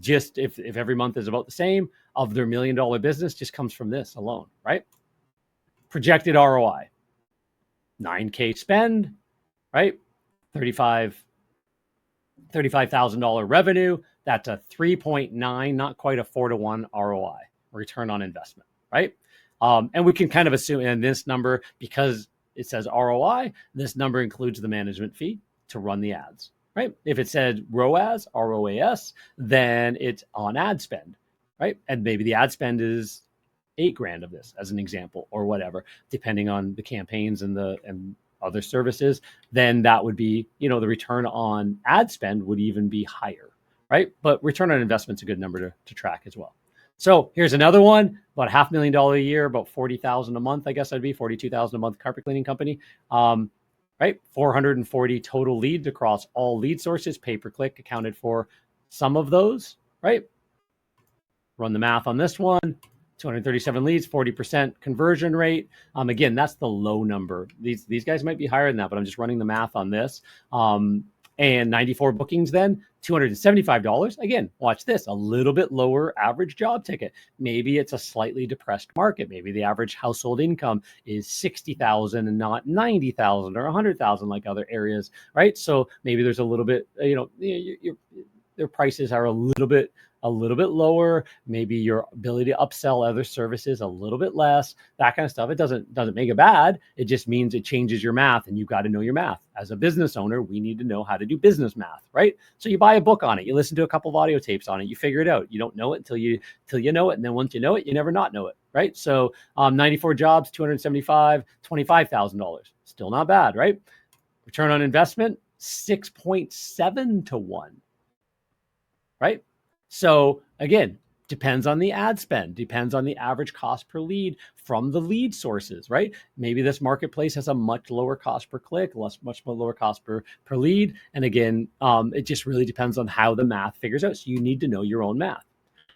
just if every month is about the same, of their $1 million business just comes from this alone, right? Projected ROI. 9K spend, right? $35,000 revenue. That's a 3.9, not quite a 4-to-1 ROI, return on investment, right? And we can kind of assume, and this number, because it says ROI, this number includes the management fee to run the ads, right? If it said ROAS, ROAS, then it's on ad spend, right? And maybe the ad spend is $8,000 of this as an example, or whatever, depending on the campaigns and other services, then that would be, the return on ad spend would even be higher, right? But return on investment is a good number to track as well. So here's another one, about $500,000 a year, about $40,000 a month, I guess I'd be $42,000 a month carpet cleaning company. Right? 440 total leads across all lead sources, pay-per-click accounted for some of those, right? Run the math on this one. 237 leads, 40% conversion rate. Again, that's the low number. These guys might be higher than that, but I'm just running the math on this. And 94 bookings then, $275. Again, watch this, a little bit lower average job ticket. Maybe it's a slightly depressed market. Maybe the average household income is 60,000 and not 90,000 or 100,000 like other areas, right? So maybe there's a little bit, their prices are a little bit lower. Maybe your ability to upsell other services a little bit less, that kind of stuff. It doesn't make it bad. It just means it changes your math, and you've got to know your math. As a business owner, we need to know how to do business math, right? So you buy a book on it, you listen to a couple of audio tapes on it, you figure it out. You don't know it until you know it, and then once you know it, you never not know it, right? So 94 jobs, 275, $25,000, still not bad, right? Return on investment, 6.7 to 1, right? So again, depends on the ad spend, depends on the average cost per lead from the lead sources, right? Maybe this marketplace has a much lower cost per click, much lower cost per lead. And again, it just really depends on how the math figures out. So you need to know your own math.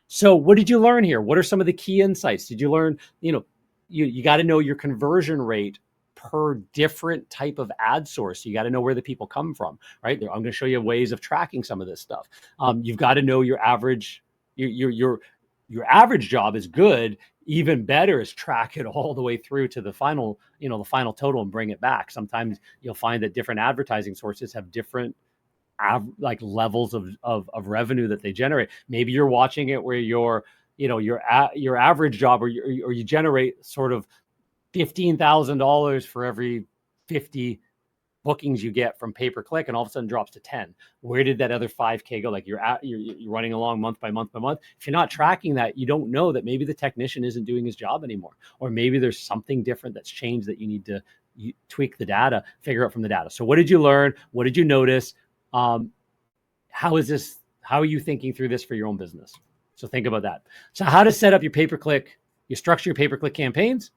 So what did you learn here? What are some of the key insights? Did you learn, you got to know your conversion rate per different type of ad source. You got to know where the people come from, right? I'm going to show you ways of tracking some of this stuff. You've got to know your average, your average job is good. Even better is track it all the way through to the final, the final total and bring it back. Sometimes you'll find that different advertising sources have different like levels of revenue that they generate. Maybe you're watching it where you're your average job, or you generate sort of $15,000 for every 50 bookings you get from pay per click, and all of a sudden drops to 10. Where did that other 5K go? Like you're running along month by month by month. If you're not tracking that, you don't know that maybe the technician isn't doing his job anymore, or maybe there's something different that's changed that you need to tweak the data, figure out from the data. So what did you learn? What did you notice? How are you thinking through this for your own business? So think about that. So how to set up your pay-per-click, you structure your pay-per-click campaigns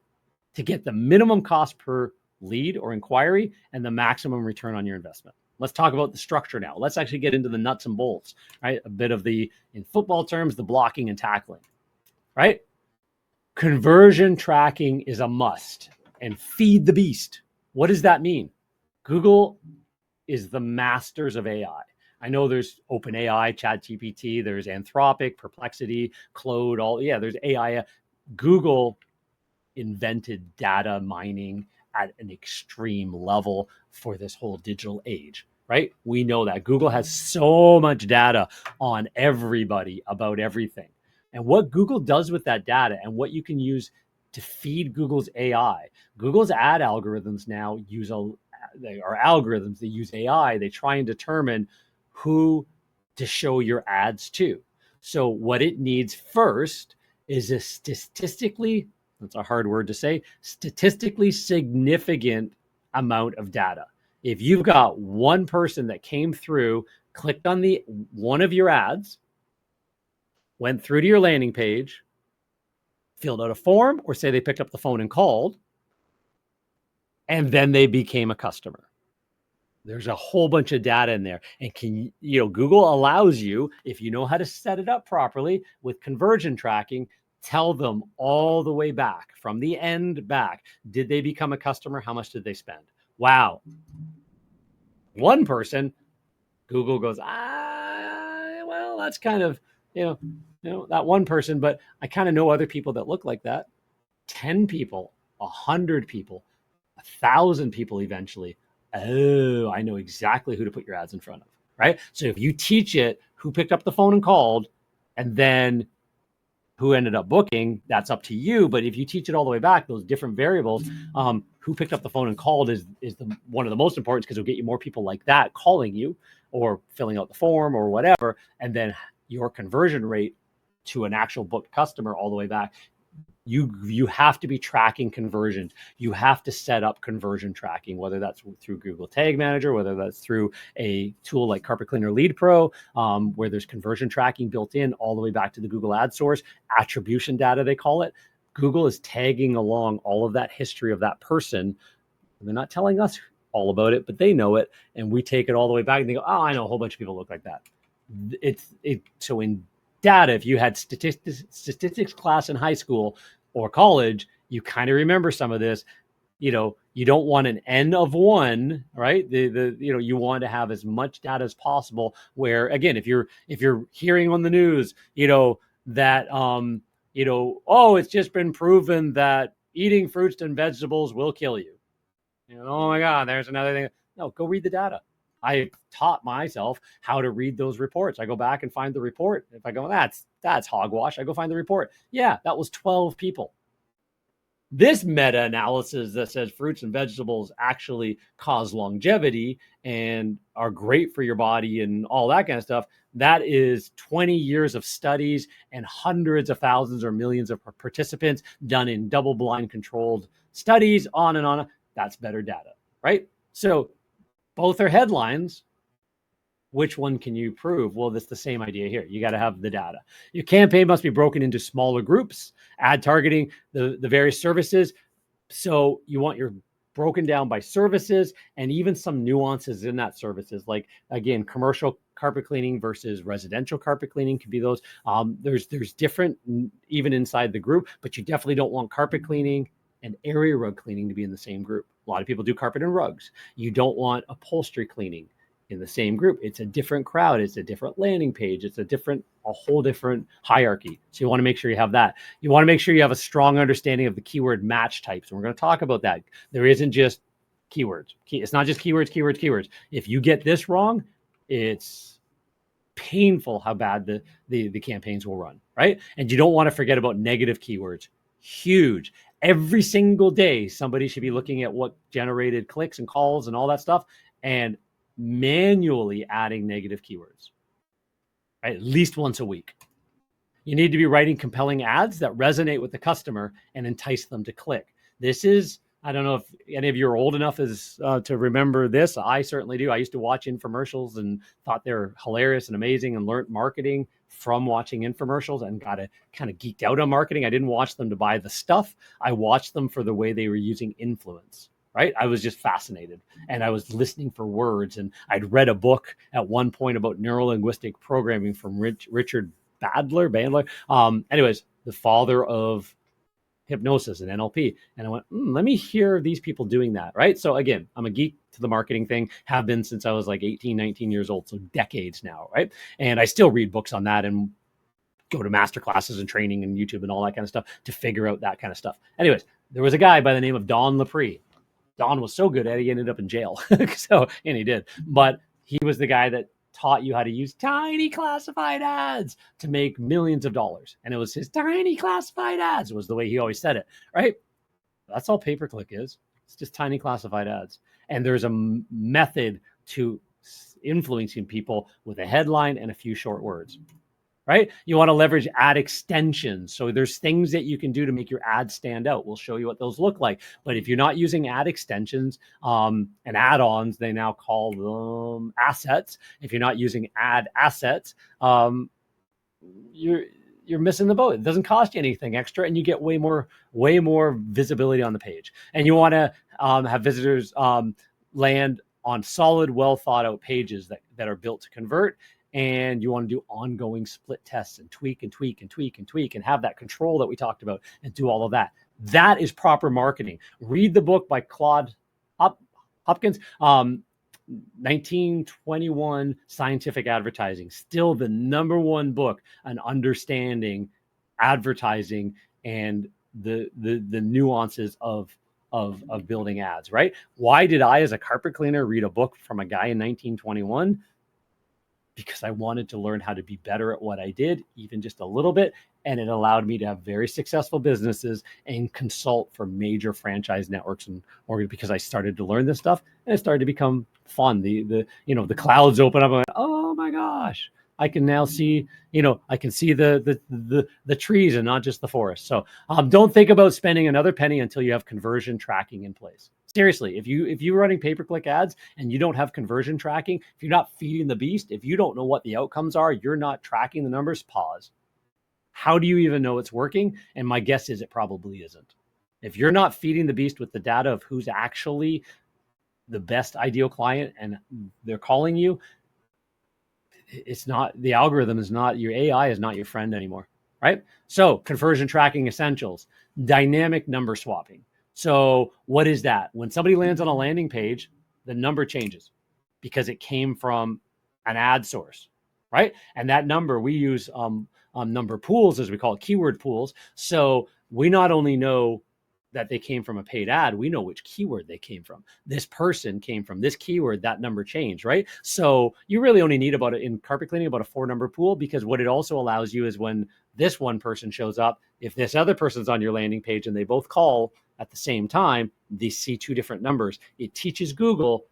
to get the minimum cost per lead or inquiry and the maximum return on your investment. Let's talk about the structure now. Let's actually get into the nuts and bolts, right? A bit of the, in football terms, the blocking and tackling, right? Conversion tracking is a must, and feed the beast. What does that mean? Google is the masters of AI. I know there's OpenAI, ChatGPT, there's Anthropic, Perplexity, Claude, there's AI. Google invented data mining at an extreme level for this whole digital age, right? We know that Google has so much data on everybody about everything. And what Google does with that data and what you can use to feed Google's AI, Google's ad algorithms now they are algorithms, they use AI, they try and determine who to show your ads to. So what it needs first is a statistically, that's a hard word to say, statistically significant amount of data. If you've got one person that came through, clicked on one of your ads, went through to your landing page, filled out a form, or say they picked up the phone and called, and then they became a customer. There's a whole bunch of data in there. And Google allows you, if you know how to set it up properly with conversion tracking, tell them all the way back, from the end back. Did they become a customer? How much did they spend? Wow. One person, Google goes, well, that's kind of, that one person, but I kind of know other people that look like that. 10 people, 100 people, 1,000 people eventually. Oh, I know exactly who to put your ads in front of, right? So if you teach it who picked up the phone and called, and then who ended up booking, that's up to you. But if you teach it all the way back, those different variables, who picked up the phone and called is one of the most important, because it'll get you more people like that calling you or filling out the form or whatever. And then your conversion rate to an actual booked customer all the way back. You have to be tracking conversions. You have to set up conversion tracking, whether that's through Google Tag Manager, whether that's through a tool like Carpet Cleaner Lead Pro, where there's conversion tracking built in all the way back to the Google ad source, attribution data, they call it. Google is tagging along all of that history of that person. They're not telling us all about it, but they know it. And we take it all the way back and they go, oh, I know a whole bunch of people look like that. So in data, if you had statistics class in high school or college, you kind of remember some of this. You don't want an N of one, right? You want to have as much data as possible. Where again, if you're hearing on the news, that oh, it's just been proven that eating fruits and vegetables will kill you. Oh my God, there's another thing. No, go read the data. I taught myself how to read those reports. I go back and find the report. If I go, that's hogwash, I go find the report. Yeah, that was 12 people. This meta-analysis that says fruits and vegetables actually cause longevity and are great for your body and all that kind of stuff, that is 20 years of studies and hundreds of thousands or millions of participants done in double-blind controlled studies, on and on. That's better data, right? So both are headlines. Which one can you prove? Well, that's the same idea here. You got to have the data. Your campaign must be broken into smaller groups, ad targeting the various services. So you want your broken down by services and even some nuances in that services. Like, again, commercial carpet cleaning versus residential carpet cleaning could be those. There's different even inside the group, but you definitely don't want carpet cleaning and area rug cleaning to be in the same group. A lot of people do carpet and rugs. You don't want upholstery cleaning in the same group. It's a different crowd. It's a different landing page. It's a whole different hierarchy. So you want to make sure you have that. You want to make sure you have a strong understanding of the keyword match types. And we're going to talk about that. There isn't just keywords. It's not just keywords. If you get this wrong, it's painful how bad the campaigns will run. right? And you don't want to forget about negative keywords. Huge. Every single day, somebody should be looking at what generated clicks and calls and all that stuff and manually adding negative keywords, right? At least once a week. You need to be writing compelling ads that resonate with the customer and entice them to click. This is, I don't know if any of you are old enough to remember this. I certainly do. I used to watch infomercials and thought they were hilarious and amazing and learned marketing from watching infomercials and got kind of geeked out on marketing. I didn't watch them to buy the stuff. I watched them for the way they were using influence, right? I was just fascinated and I was listening for words. And I'd read a book at one point about neurolinguistic programming from Richard Bandler. Anyways, the father of hypnosis and NLP. And I went, let me hear these people doing that, right? So again, I'm a geek to the marketing thing, have been since I was like 18, 19 years old. So decades now, right? And I still read books on that and go to master classes and training and YouTube and all that kind of stuff to figure out that kind of stuff. Anyways, there was a guy by the name of Don Lapre. Don was so good at it, he ended up in jail. And he did. But he was the guy that taught you how to use tiny classified ads to make millions of dollars. And it was his tiny classified ads was the way he always said it, right? That's all pay-per-click is. It's just tiny classified ads. And there's a method to influencing people with a headline and a few short words, right? You want to leverage ad extensions. So there's things that you can do to make your ad stand out. We'll show you what those look like. But if you're not using ad extensions and add-ons, they now call them assets. If you're not using ad assets, you're missing the boat. It doesn't cost you anything extra, and you get way more visibility on the page. And you want to have visitors land on solid, well thought out pages that are built to convert. And you want to do ongoing split tests and tweak and have that control that we talked about and do all of that. That is proper marketing. Read the book by Claude Hopkins, 1921 Scientific Advertising. Still the number one book on understanding advertising and the nuances of building ads, right? Why did I, as a carpet cleaner, read a book from a guy in 1921? Because I wanted to learn how to be better at what I did, even just a little bit. And it allowed me to have very successful businesses and consult for major franchise networks because I started to learn this stuff and it started to become fun. The clouds open up and I went, oh my gosh, I can now see, I can see the trees and not just the forest. So don't think about spending another penny until you have conversion tracking in place. Seriously, if you're running pay-per-click ads and you don't have conversion tracking, if you're not feeding the beast, if you don't know what the outcomes are, you're not tracking the numbers, pause. How do you even know it's working? And my guess is it probably isn't. If you're not feeding the beast with the data of who's actually the best ideal client and they're calling you, it's not, the algorithm is not, your AI is not your friend anymore, right? So conversion tracking essentials, dynamic number swapping. So what is that? When somebody lands on a landing page, the number changes because it came from an ad source, right? And that number, we use number pools, as we call it, keyword pools. So we not only know that they came from a paid ad, we know which keyword they came from. This person came from this keyword, that number changed, right? So you really only need in carpet cleaning, about a 4-number pool, because what it also allows you is when this one person shows up, if this other person's on your landing page and they both call at the same time, they see 2 different numbers. It teaches Google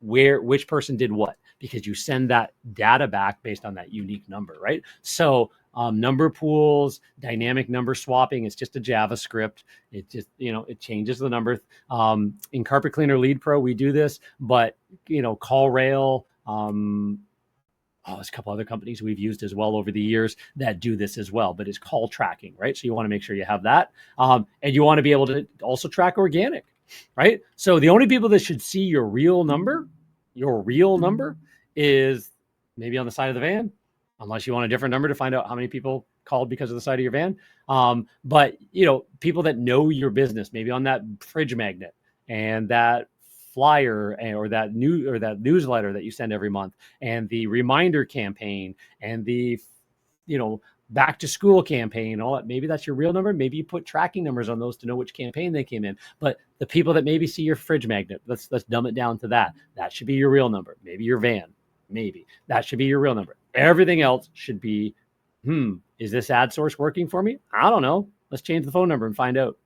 which person did what, because you send that data back based on that unique number, right? So number pools, dynamic number swapping, it's just a JavaScript. It just, it changes the number. In Carpet Cleaner Lead Pro, we do this, but, CallRail, there's a couple other companies we've used as well over the years that do this as well, but it's call tracking, right? So you want to make sure you have that. And you want to be able to also track organic, right? So the only people that should see your real number is maybe on the side of the van, unless you want a different number to find out how many people called because of the side of your van. But people that know your business, maybe on that fridge magnet and that flyer or that newsletter that you send every month, and the reminder campaign and the back to school campaign, all that. Maybe that's your real number. Maybe you put tracking numbers on those to know which campaign they came in. But the people that maybe see your fridge magnet, let's dumb it down to that. That should be your real number. Maybe your van, maybe that should be your real number. Everything else should be, Is this ad source working for me? I don't know. Let's change the phone number and find out.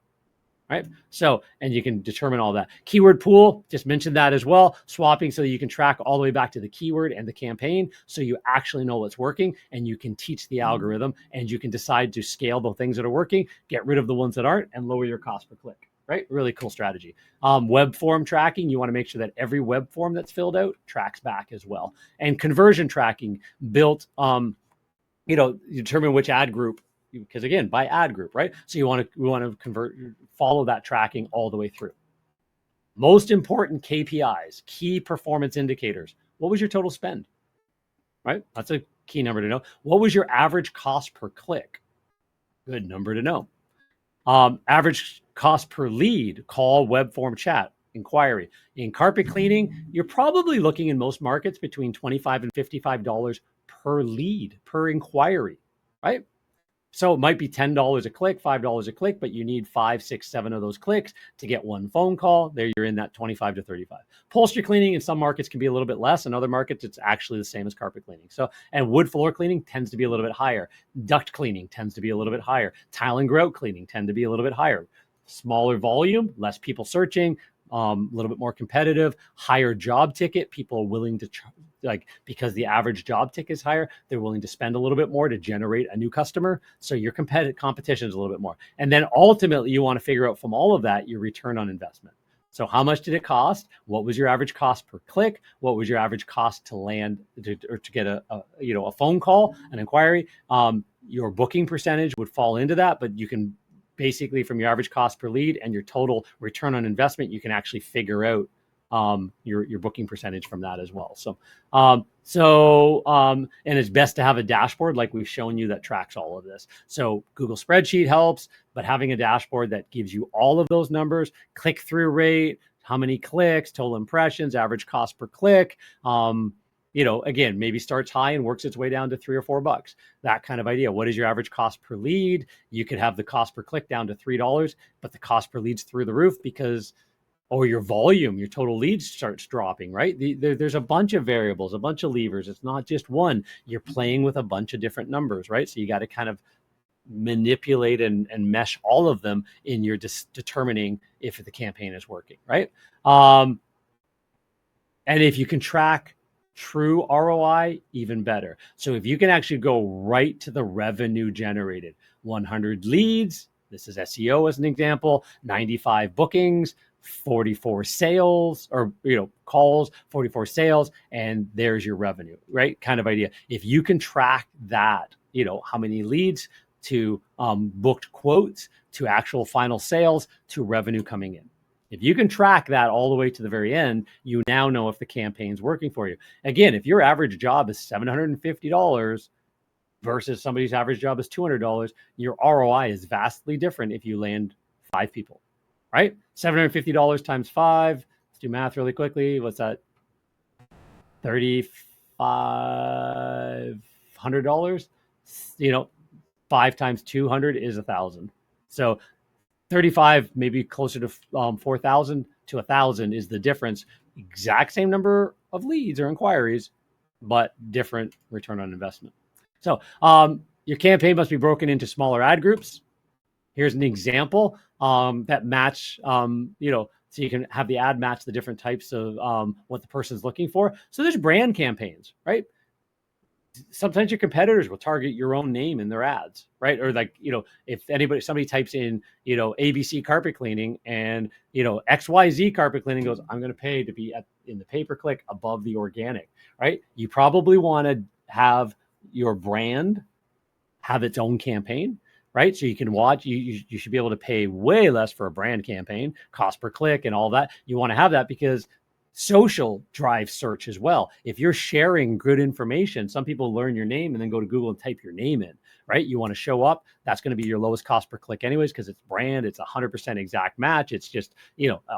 Right. So, and you can determine all that. Keyword pool, just mentioned that as well. Swapping so that you can track all the way back to the keyword and the campaign. So you actually know what's working and you can teach the algorithm and you can decide to scale the things that are working, get rid of the ones that aren't, and lower your cost per click. Right. Really cool strategy. Web form tracking. You want to make sure that every web form that's filled out tracks back as well. And conversion tracking built, you determine which ad group, because again, by ad group, right? So we want to follow that tracking all the way through. Most important KPIs, key performance indicators. What was your total spend? Right? That's a key number to know. What was your average cost per click? Good number to know. Average cost per lead, call, web form, chat, inquiry. In carpet cleaning, you're probably looking in most markets between $25 and $55 per lead, per inquiry, right? So it might be $10 a click, $5 a click, but you need 5, 6, 7 of those clicks to get one phone call. There you're in that 25 to 35. Upholstery cleaning in some markets can be a little bit less. In other markets, it's actually the same as carpet cleaning. So, and wood floor cleaning tends to be a little bit higher. Duct cleaning tends to be a little bit higher. Tile and grout cleaning tend to be a little bit higher. Smaller volume, less people searching, a little bit more competitive, higher job ticket. People are willing to because the average job ticket is higher, they're willing to spend a little bit more to generate a new customer. So your competition is a little bit more. And then ultimately you want to figure out from all of that, your return on investment. So how much did it cost? What was your average cost per click? What was your average cost to land or to get a phone call, an inquiry? Your booking percentage would fall into that, but you can basically from your average cost per lead and your total return on investment, you can actually figure out your booking percentage from that as well. And it's best to have a dashboard like we've shown you that tracks all of this. So Google Spreadsheet helps, but having a dashboard that gives you all of those numbers, click-through rate, how many clicks, total impressions, average cost per click, again, maybe starts high and works its way down to $3 or $4, that kind of idea. What is your average cost per lead? You could have the cost per click down to $3, but the cost per lead's through the roof or your volume, your total leads starts dropping, right? There's a bunch of variables, a bunch of levers. It's not just one. You're playing with a bunch of different numbers, right? So you got to kind of manipulate and mesh all of them in your determining if the campaign is working, right? And if you can track true ROI, even better. So if you can actually go right to the revenue generated, 100 leads, this is SEO as an example, 95 bookings, 44 sales or calls, 44 sales, and there's your revenue, right? Kind of idea. If you can track that, how many leads to booked quotes to actual final sales to revenue coming in. If you can track that all the way to the very end, you now know if the campaign's working for you. Again, if your average job is $750 versus somebody's average job is $200, your ROI is vastly different if you land 5 people. Right? $750 times 5. Let's do math really quickly. What's that? $3,500. 5 times 200 is 1,000. So 35, maybe closer to 4,000 to 1,000 is the difference. Exact same number of leads or inquiries, but different return on investment. So your campaign must be broken into smaller ad groups. Here's an example that match, so you can have the ad match the different types of what the person's looking for. So there's brand campaigns, right? Sometimes your competitors will target your own name in their ads, right? Or if somebody types in, ABC carpet cleaning and, XYZ carpet cleaning goes, I'm going to pay to be in the pay-per-click above the organic, right? You probably want to have your brand have its own campaign, right? So you can watch, you should be able to pay way less for a brand campaign, cost per click and all that. You want to have that because social drives search as well. If you're sharing good information, some people learn your name and then go to Google and type your name in, right? You want to show up. That's going to be your lowest cost per click anyways, because it's brand, it's 100% exact match. It's just,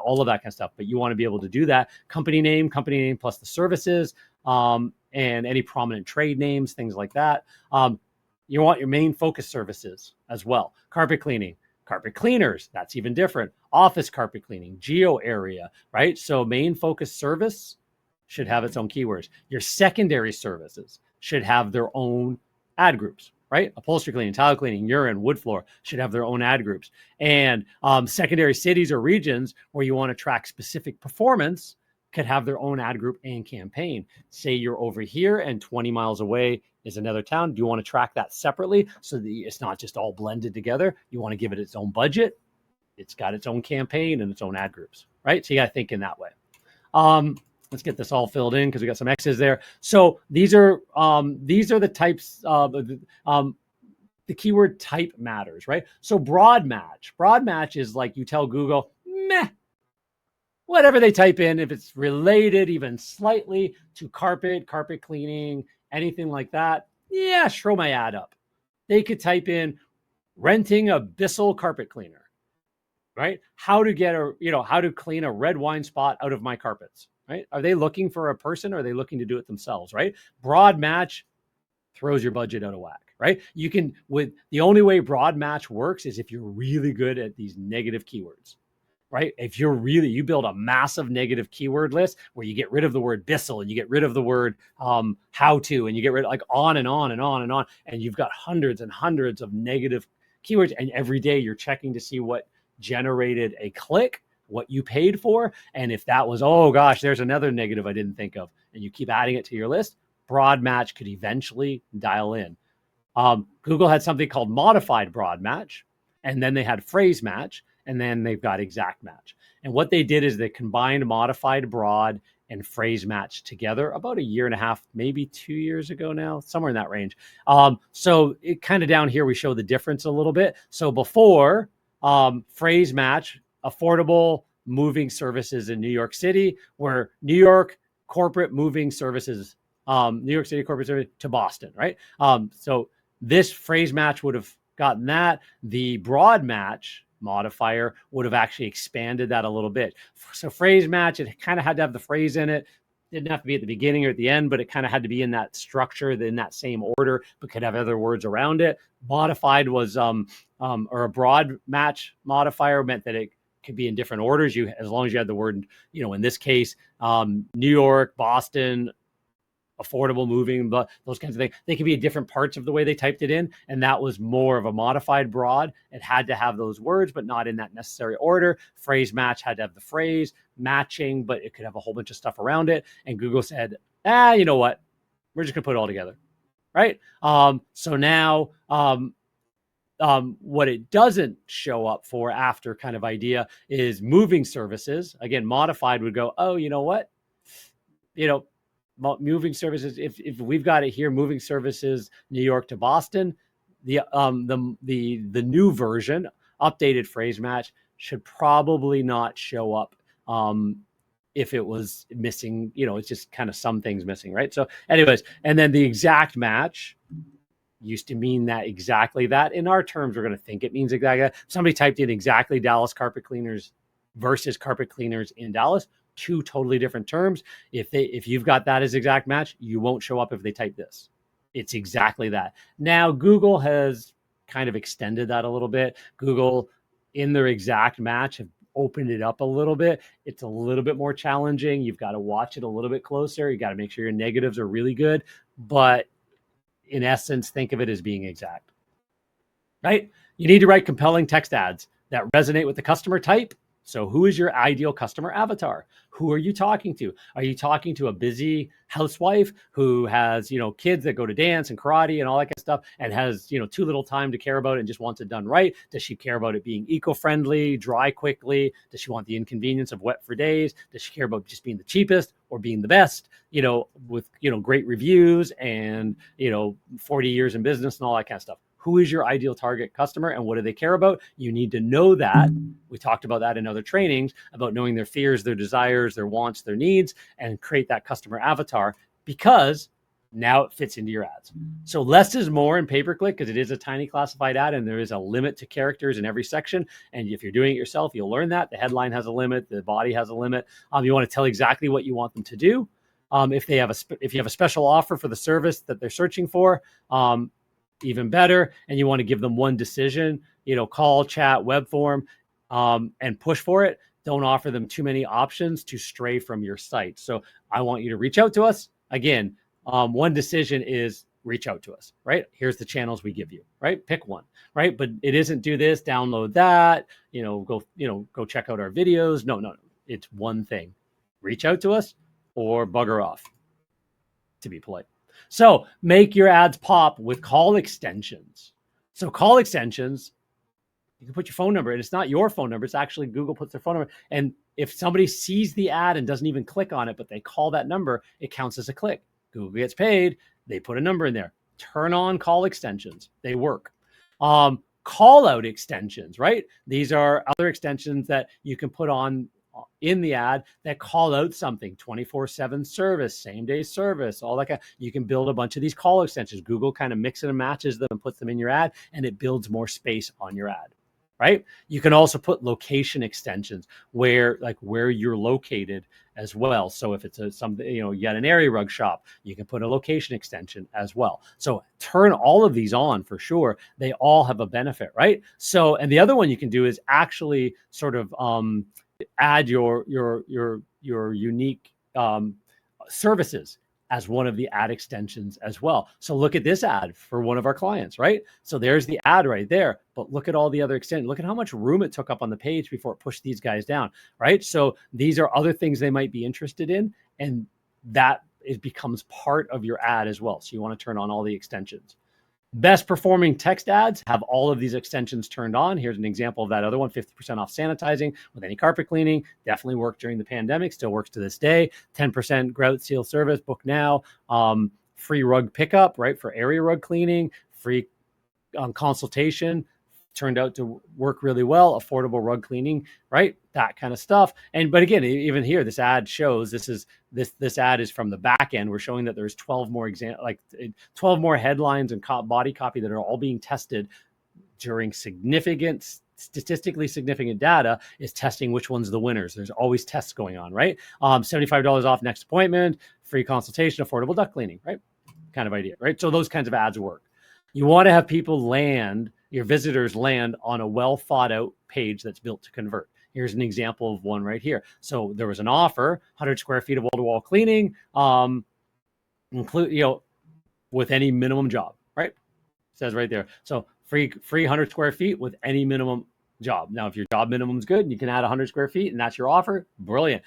all of that kind of stuff. But you want to be able to do that. Company name plus the services, and any prominent trade names, things like that. You want your main focus services as well. Carpet cleaning, carpet cleaners, that's even different. Office carpet cleaning, geo area, right? So main focus service should have its own keywords. Your secondary services should have their own ad groups, right? Upholstery cleaning, tile cleaning, urine, wood floor should have their own ad groups. And secondary cities or regions where you want to track specific performance could have their own ad group and campaign. Say you're over here and 20 miles away is another town. Do you want to track that separately so that it's not just all blended together? You want to give it its own budget. It's got its own campaign and its own ad groups, right? So you got to think in that way. Let's get this all filled in because we got some X's there. So these are the types of the keyword type matters, right? So broad match is like you tell Google, meh, whatever they type in, if it's related even slightly to carpet cleaning, anything like that, yeah, throw my ad up. They could type in renting a Bissell carpet cleaner, right? How to clean a red wine spot out of my carpets, right? Are they looking for a person or are they looking to do it themselves, right? Broad match throws your budget out of whack, right? The only way broad match works is if you're really good at these negative keywords, right? If you build a massive negative keyword list where you get rid of the word Bissell and you get rid of the word how to, and you get rid of like on and on and on and on, and you've got hundreds and hundreds of negative keywords, and every day you're checking to see what generated a click, what you paid for, and if that was, oh gosh, there's another negative I didn't think of, and you keep adding it to your list, broad match could eventually dial in. Google had something called modified broad match, and then they had phrase match, and then they've got exact match. And what they did is they combined modified broad and phrase match together about a year and a half, maybe 2 years ago now, somewhere in that range. So it kind of down here, we show the difference a little bit. So before phrase match, affordable moving services in New York City, where New York corporate moving services, New York City corporate service to Boston, right? So this phrase match would have gotten that. The broad match modifier would have actually expanded that a little bit. So phrase match, it kind of had to have the phrase in it. Didn't have to be at the beginning or at the end, but it kind of had to be in that structure, in that same order, but could have other words around it. Modified was, or a broad match modifier meant that it could be in different orders. As long as you had the word, in this case, New York, Boston, affordable moving, but those kinds of things, they could be different parts of the way they typed it in. And that was more of a modified broad. It had to have those words, but not in that necessary order. Phrase match had to have the phrase matching, but it could have a whole bunch of stuff around it. And Google said, you know what? We're just gonna put it all together, right? So now, what it doesn't show up for after kind of idea is moving services. Again, modified would go, oh, you know what? Moving services, if we've got it here, moving services, New York to Boston, the new version, updated phrase match, should probably not show up if it was missing, it's just kind of some things missing, right? So anyways, and then the exact match used to mean that exactly that. In our terms, we're going to think it means exactly that. Somebody typed in exactly Dallas carpet cleaners versus carpet cleaners in Dallas. Two totally different terms. If you've got that as exact match, you won't show up if they type this. It's exactly that. Now, Google has kind of extended that a little bit. Google, in their exact match, have opened it up a little bit. It's a little bit more challenging. You've got to watch it a little bit closer. You got to make sure your negatives are really good. But in essence, think of it as being exact, right? You need to write compelling text ads that resonate with the customer type. So who is your ideal customer avatar? Who are you talking to? Are you talking to a busy housewife who has, kids that go to dance and karate and all that kind of stuff and has, too little time to care about it and just wants it done right? Does she care about it being eco-friendly, dry quickly? Does she want the inconvenience of wet for days? Does she care about just being the cheapest or being the best, with, great reviews and, 40 years in business and all that kind of stuff? Who is your ideal target customer and what do they care about? You need to know that. We talked about that in other trainings about knowing their fears, their desires, their wants, their needs, and create that customer avatar, because now it fits into your ads. So less is more in pay-per-click because it is a tiny classified ad and there is a limit to characters in every section. And if you're doing it yourself, you'll learn that. The headline has a limit, the body has a limit. You want to tell exactly what you want them to do. If you have a special offer for the service that they're searching for, even better. And you want to give them one decision, call, chat, web form, and push for it. Don't offer them too many options to stray from your site. So I want you to reach out to us. Again, one decision is reach out to us, right? Here's the channels we give you, right? Pick one, right? But it isn't do this, download that, go check out our videos. No. It's one thing. Reach out to us or bugger off, to be polite. So make your ads pop with call extensions. So call extensions, you can put your phone number in. It's not your phone number. It's actually Google puts their phone number. And if somebody sees the ad and doesn't even click on it, but they call that number, it counts as a click. Google gets paid. They put a number in there. Turn on call extensions. They work. Call out extensions, right? These are other extensions that you can put on in the ad that call out something, 24/7 service, same day service, all that kind. You can build a bunch of these call extensions. Google kind of mixes and matches them and puts them in your ad, and it builds more space on your ad, right? You can also put location extensions where you're located as well. So if it's you got an area rug shop, you can put a location extension as well. So turn all of these on for sure. They all have a benefit, right? So, and the other one you can do is actually sort of add your unique services as one of the ad extensions as well. So look at this ad for one of our clients, right? So there's the ad right there, but look at all the other extensions. Look at how much room it took up on the page before it pushed these guys down, right? So these are other things they might be interested in, and that becomes part of your ad as well. So you want to turn on all the extensions. Best performing text ads have all of these extensions turned on. Here's an example of that other one, 50% off sanitizing with any carpet cleaning. Definitely worked during the pandemic, still works to this day. 10% grout seal service, book now. Free rug pickup, right, for area rug cleaning. Free consultation, turned out to work really well. Affordable rug cleaning, right? That kind of stuff. But again, even here, this ad shows this ad is from the back end. We're showing that there's 12 more 12 more headlines and body copy that are all being tested during statistically significant data is testing which one's the winners. There's always tests going on, right? $75 off next appointment, free consultation, affordable duct cleaning, right? Kind of idea, right? So those kinds of ads work. You want to have your visitors land on a well thought out page that's built to convert. Here's an example of one right here. So there was an offer, 100 square feet of wall-to-wall cleaning, with any minimum job, right? It says right there. So free 100 square feet with any minimum job. Now, if your job minimum is good, you can add 100 square feet and that's your offer. Brilliant.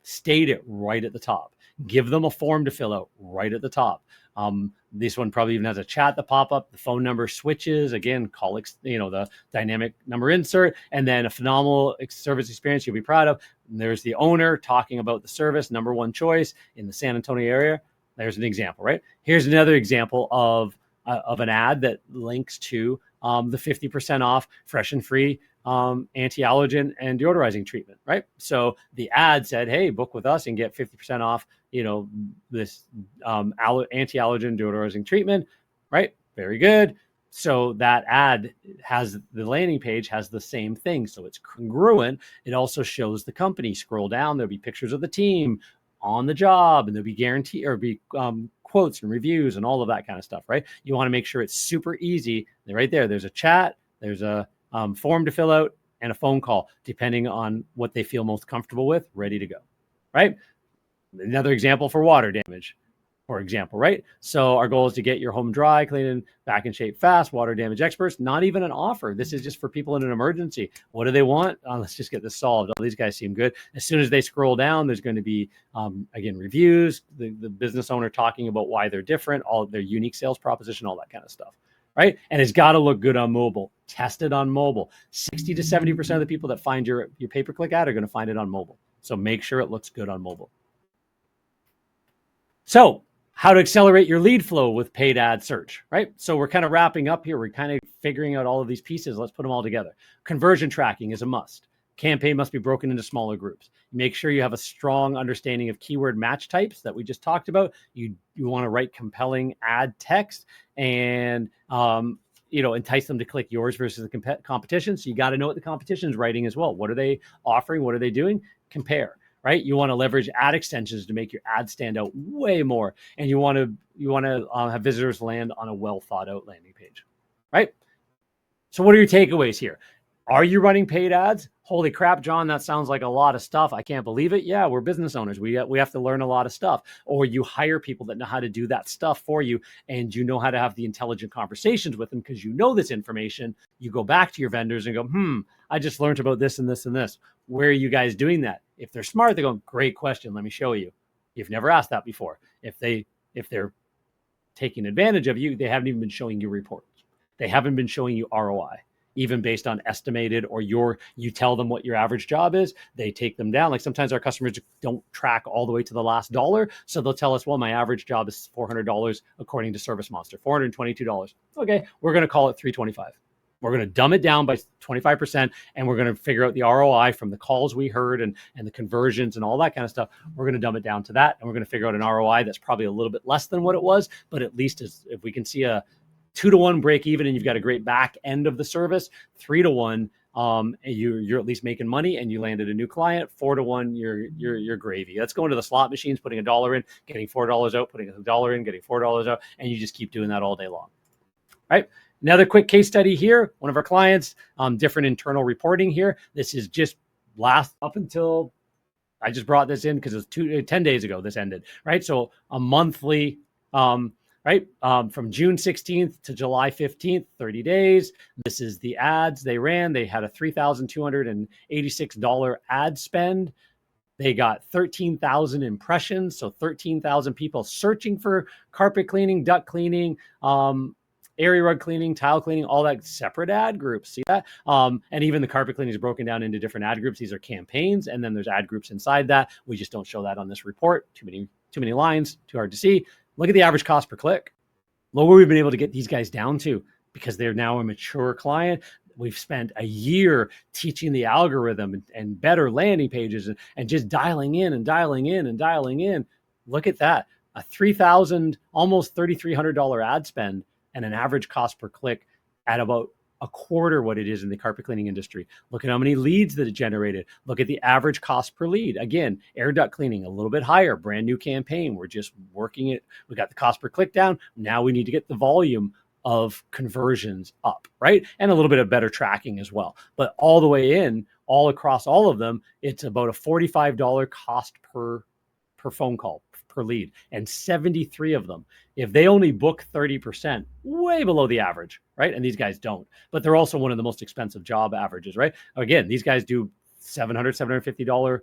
State it right at the top. Give them a form to fill out right at the top. This one probably even has a chat that pop up. The phone number switches again. The dynamic number insert, and then a phenomenal service experience you'll be proud of. And there's the owner talking about the service, number one choice in the San Antonio area. There's an example, right? Here's another example of an ad that links to the 50% off fresh and free anti-allergen and deodorizing treatment, right? So the ad said, hey, book with us and get 50% off, this anti-allergen deodorizing treatment, right? Very good. So that ad the landing page has the same thing. So it's congruent. It also shows the company. Scroll down, there'll be pictures of the team on the job, and there'll be quotes and reviews and all of that kind of stuff, right? You want to make sure it's super easy. Right there, there's a chat, there's a form to fill out, and a phone call, depending on what they feel most comfortable with, ready to go, right? Another example for water damage, for example, right? So our goal is to get your home dry, clean, and back in shape fast. Water damage experts, not even an offer. This is just for people in an emergency. What do they want? Let's just get this solved. Oh, these guys seem good. As soon as they scroll down, there's going to be, again, reviews, the business owner talking about why they're different, all their unique sales proposition, all that kind of stuff, right? And it's got to look good on mobile. Test it on mobile. 60 to 70% of the people that find your pay-per-click ad are going to find it on mobile. So make sure it looks good on mobile. So how to accelerate your lead flow with paid ad search, right? So we're kind of wrapping up here. We're kind of figuring out all of these pieces. Let's put them all together. Conversion tracking is a must. Campaign must be broken into smaller groups. Make sure you have a strong understanding of keyword match types that we just talked about. You want to write compelling ad text and entice them to click yours versus the competition. So you got to know what the competition is writing as well. What are they offering? What are they doing? Compare. Right? You want to leverage ad extensions to make your ad stand out way more. And you want to have visitors land on a well thought out landing page, right? So what are your takeaways here? Are you running paid ads? holy crap, John, that sounds like a lot of stuff. I can't believe it. Yeah, we're business owners. We have to learn a lot of stuff. Or you hire people that know how to do that stuff for you, and you know how to have the intelligent conversations with them because you know this information. You go back to your vendors and go, I just learned about this and this and this. Where are you guys doing that? If they're smart, they go, great question. Let me show you. You've never asked that before. If they're taking advantage of you, they haven't even been showing you reports. They haven't been showing you ROI, even based on estimated, or you tell them what your average job is, they take them down. Like sometimes our customers don't track all the way to the last dollar. So they'll tell us, well, my average job is $400 according to Service Monster, $422. Okay, we're going to call it $325. We're going to dumb it down by 25%, and we're going to figure out the ROI from the calls we heard and the conversions and all that kind of stuff. We're going to dumb it down to that, and we're going to figure out an ROI that's probably a little bit less than what it was, but at least if we can see a 2-to-1 break even and you've got a great back end of the service, 3-to-1, you're at least making money and you landed a new client. 4-to-1, you're gravy. That's going to the slot machines, putting $1 in, getting $4 out, putting $1 in, getting $4 out, and you just keep doing that all day long. Right? Another quick case study here. One of our clients, different internal reporting here. This is just up until I just brought this in because it was 10 days ago this ended, right? So a monthly, from June 16th to July 15th, 30 days. This is the ads they ran. They had a $3,286 ad spend. They got 13,000 impressions. So 13,000 people searching for carpet cleaning, duct cleaning, area rug cleaning, tile cleaning, all that separate ad groups. See that? And even the carpet cleaning is broken down into different ad groups. These are campaigns, and then there's ad groups inside that. We just don't show that on this report. Too many lines, too hard to see. Look at the average cost per click. Look where we've been able to get these guys down to, because they're now a mature client. We've spent a year teaching the algorithm and better landing pages and just dialing in and dialing in and dialing in. Look at that. A $3,000, almost $3,300 ad spend, and an average cost per click at about a quarter what it is in the carpet cleaning industry. Look at how many leads that it generated. Look at the average cost per lead. Again, air duct cleaning, a little bit higher, brand new campaign. We're just working it. We got the cost per click down. Now we need to get the volume of conversions up, right? And a little bit of better tracking as well. But all the way in, all across all of them, it's about a $45 cost per phone call, per lead, and 73 of them. If they only book 30%, way below the average, right? And these guys don't, but they're also one of the most expensive job averages, right? Again, these guys do $750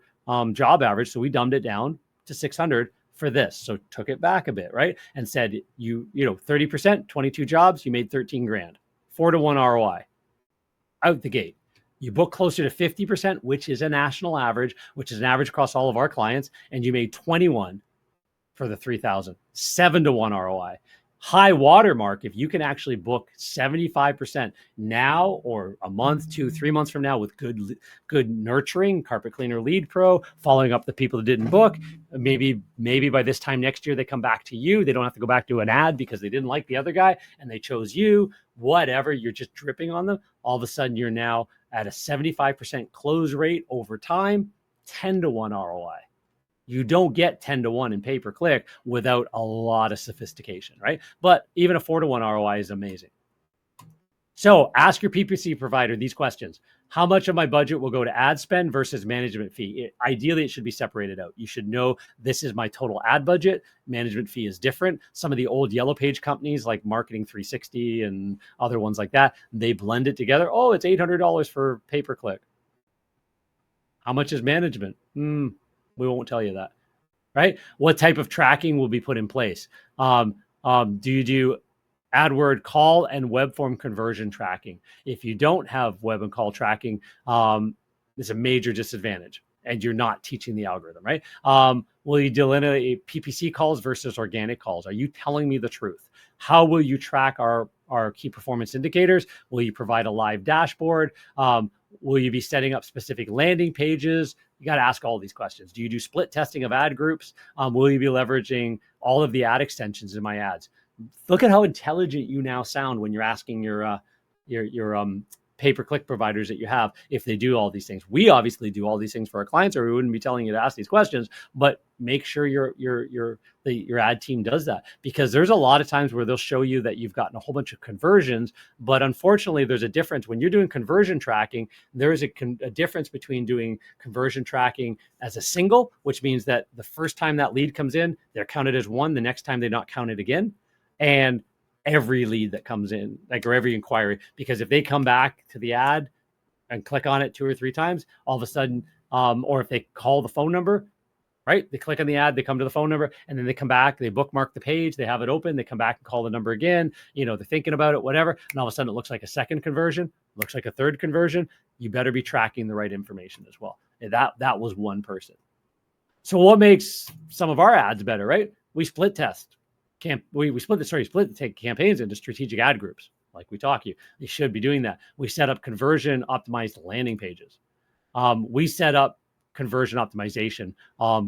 job average. So we dumbed it down to 600 for this. So took it back a bit, right? And said, 30%, 22 jobs, you made 13 grand, 4-to-1 ROI out the gate. You book closer to 50%, which is a national average, which is an average across all of our clients. And you made 21 for the 3,000, 7-to-1 ROI. High watermark, if you can actually book 75% now or a month, 2, 3 months from now with good nurturing, Carpet Cleaner Lead Pro, following up the people that didn't book, maybe by this time next year, they come back to you. They don't have to go back to an ad because they didn't like the other guy and they chose you, whatever, you're just dripping on them. All of a sudden, you're now at a 75% close rate over time, 10-to-1 ROI. You don't get 10-to-1 in pay-per-click without a lot of sophistication, right? But even a 4-to-1 ROI is amazing. So ask your PPC provider these questions. How much of my budget will go to ad spend versus management fee? Ideally, it should be separated out. You should know this is my total ad budget. Management fee is different. Some of the old yellow page companies like Marketing 360 and other ones like that, they blend it together. Oh, it's $800 for pay-per-click. How much is management? We won't tell you that, right? What type of tracking will be put in place? Do you do AdWord call and web form conversion tracking? If you don't have web and call tracking, it's a major disadvantage, and you're not teaching the algorithm, right? Will you delineate PPC calls versus organic calls? Are you telling me the truth? How will you track our key performance indicators? Will you provide a live dashboard? Will you be setting up specific landing pages? You got to ask all these questions. Do you do split testing of ad groups? Will you be leveraging all of the ad extensions in my ads? Look at how intelligent you now sound when you're asking your pay-per-click providers that you have if they do all these things. We obviously do all these things for our clients, or we wouldn't be telling you to ask these questions. But make sure your ad team does that, because there's a lot of times where they'll show you that you've gotten a whole bunch of conversions, but unfortunately, there's a difference when you're doing conversion tracking. There is a difference between doing conversion tracking as a single, which means that the first time that lead comes in, they're counted as one. The next time they're not counted again, and every lead that comes in, like, or every inquiry, because if they come back to the ad and click on it 2 or 3 times, all of a sudden, or if they call the phone number, right? They click on the ad, they come to the phone number, and then they come back, they bookmark the page, they have it open, they come back and call the number again, they're thinking about it, whatever. And all of a sudden it looks like a second conversion, looks like a third conversion. You better be tracking the right information as well. And that was one person. So what makes some of our ads better, right? We split test. We split the campaigns into strategic ad groups. Like we talk, you should be doing that. We set up conversion optimized landing pages. We set up conversion optimization,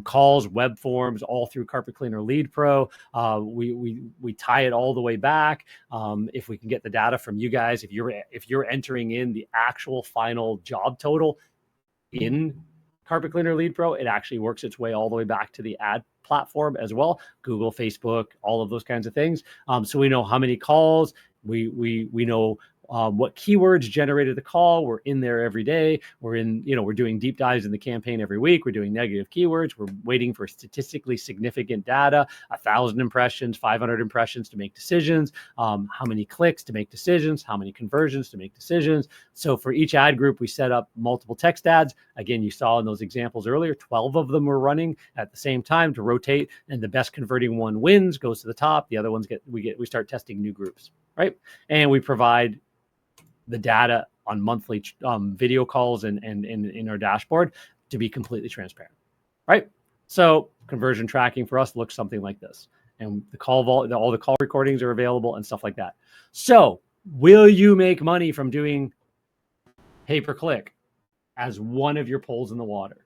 calls, web forms, all through Carpet Cleaner Lead Pro. We tie it all the way back. If we can get the data from you guys, if you're entering in the actual final job total in Carpet Cleaner Lead Pro, it actually works its way all the way back to the ad platform as well. Google, Facebook, all of those kinds of things. So we know how many calls, we know what keywords generated the call. We're in there every day. We're doing deep dives in the campaign every week. We're doing negative keywords. We're waiting for statistically significant data, 1,000 impressions, 500 impressions to make decisions, how many clicks to make decisions, how many conversions to make decisions. So for each ad group, we set up multiple text ads. Again, you saw in those examples earlier, 12 of them were running at the same time to rotate, and the best converting one wins, goes to the top. The other ones we start testing new groups, right? And we provide the data on monthly video calls and in our dashboard to be completely transparent, right? So conversion tracking for us looks something like this, and all the call recordings are available and stuff like that. So will you make money from doing pay-per-click as one of your poles in the water,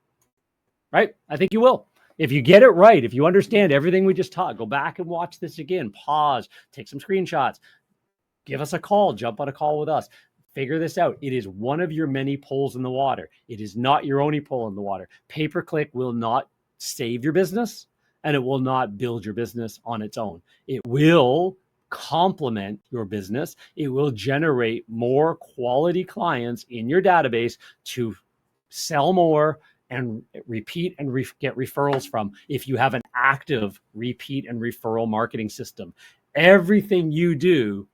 right? I think you will. If you get it right, if you understand everything we just taught, go back and watch this again, pause, take some screenshots, give us a call, jump on a call with us. Figure this out. It is one of your many poles in the water. It is not your only pole in the water. Pay-per-click will not save your business, and it will not build your business on its own. It will complement your business. It will generate more quality clients in your database to sell more and repeat and get referrals from, if you have an active repeat and referral marketing system. Everything you do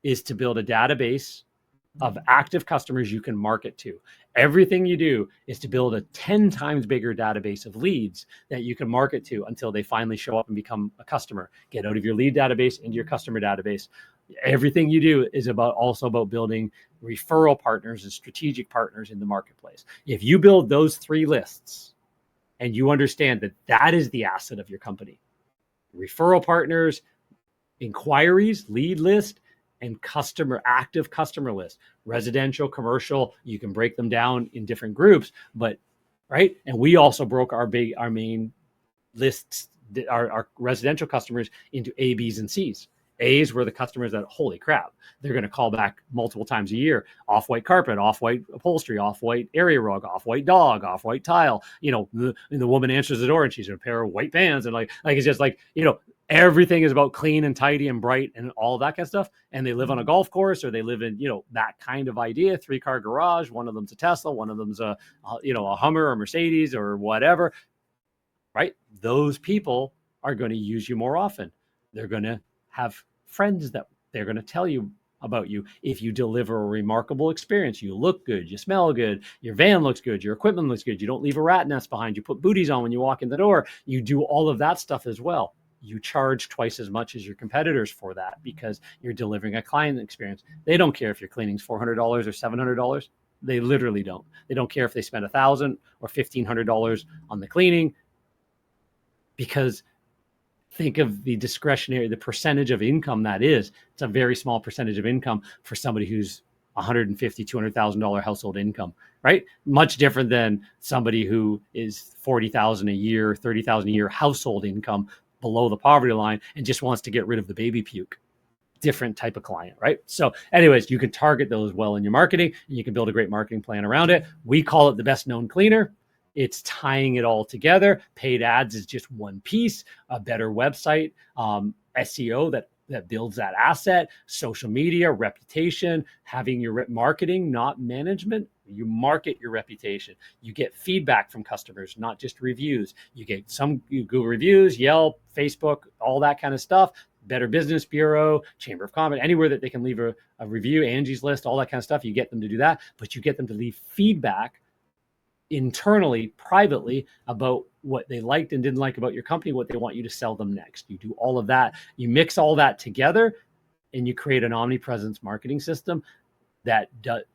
is to build a database of active customers you can market to. Everything you do is to build a 10 times bigger database of leads that you can market to until they finally show up and become a customer. Get out of your lead database into your customer database. Everything you do is also about building referral partners and strategic partners in the marketplace. If you build those 3 lists and you understand that that is the asset of your company, referral partners, inquiries, lead list, and active customer list, residential, commercial, you can break them down in different groups, but right. And we also broke our main lists, our residential customers, into A, B's, and C's. A's were the customers that, holy crap, they're going to call back multiple times a year. Off-white carpet, off-white upholstery, off-white area rug, off-white dog, off-white tile. The woman answers the door and she's in a pair of white pants, and like it's just like, everything is about clean and tidy and bright and all that kind of stuff. And they live on a golf course, or they live in, that kind of idea, 3-car garage. One of them's a Tesla. One of them's a Hummer or Mercedes or whatever, right? Those people are going to use you more often. They're going to have friends that they're going to tell you about you. If you deliver a remarkable experience, you look good, you smell good, your van looks good, your equipment looks good, you don't leave a rat nest behind, you put booties on when you walk in the door, you do all of that stuff as well. You charge twice as much as your competitors for that because you're delivering a client experience. They don't care if your cleaning's $400 or $700. They literally don't. They don't care if they spend $1,000 or $1,500 on the cleaning, because think of the percentage of income that is. It's a very small percentage of income for somebody who's $150,000, $200,000 household income, right? Much different than somebody who is $40,000 a year, $30,000 a year household income below the poverty line and just wants to get rid of the baby puke. different type of client, right? So anyways, you can target those well in your marketing, and you can build a great marketing plan around it. We call it the best known cleaner. It's tying it all together. Paid ads is just one piece, a better website, SEO that builds that asset, social media, reputation, having your marketing, not management. You market your reputation. You get feedback from customers, not just reviews. You get some Google reviews, Yelp, Facebook, all that kind of stuff. Better Business Bureau, Chamber of Commerce, anywhere that they can leave a review, Angie's List, all that kind of stuff. You get them to do that, but you get them to leave feedback internally, privately, about what they liked and didn't like about your company, what they want you to sell them next. You do all of that. You mix all that together and you create an omnipresence marketing system that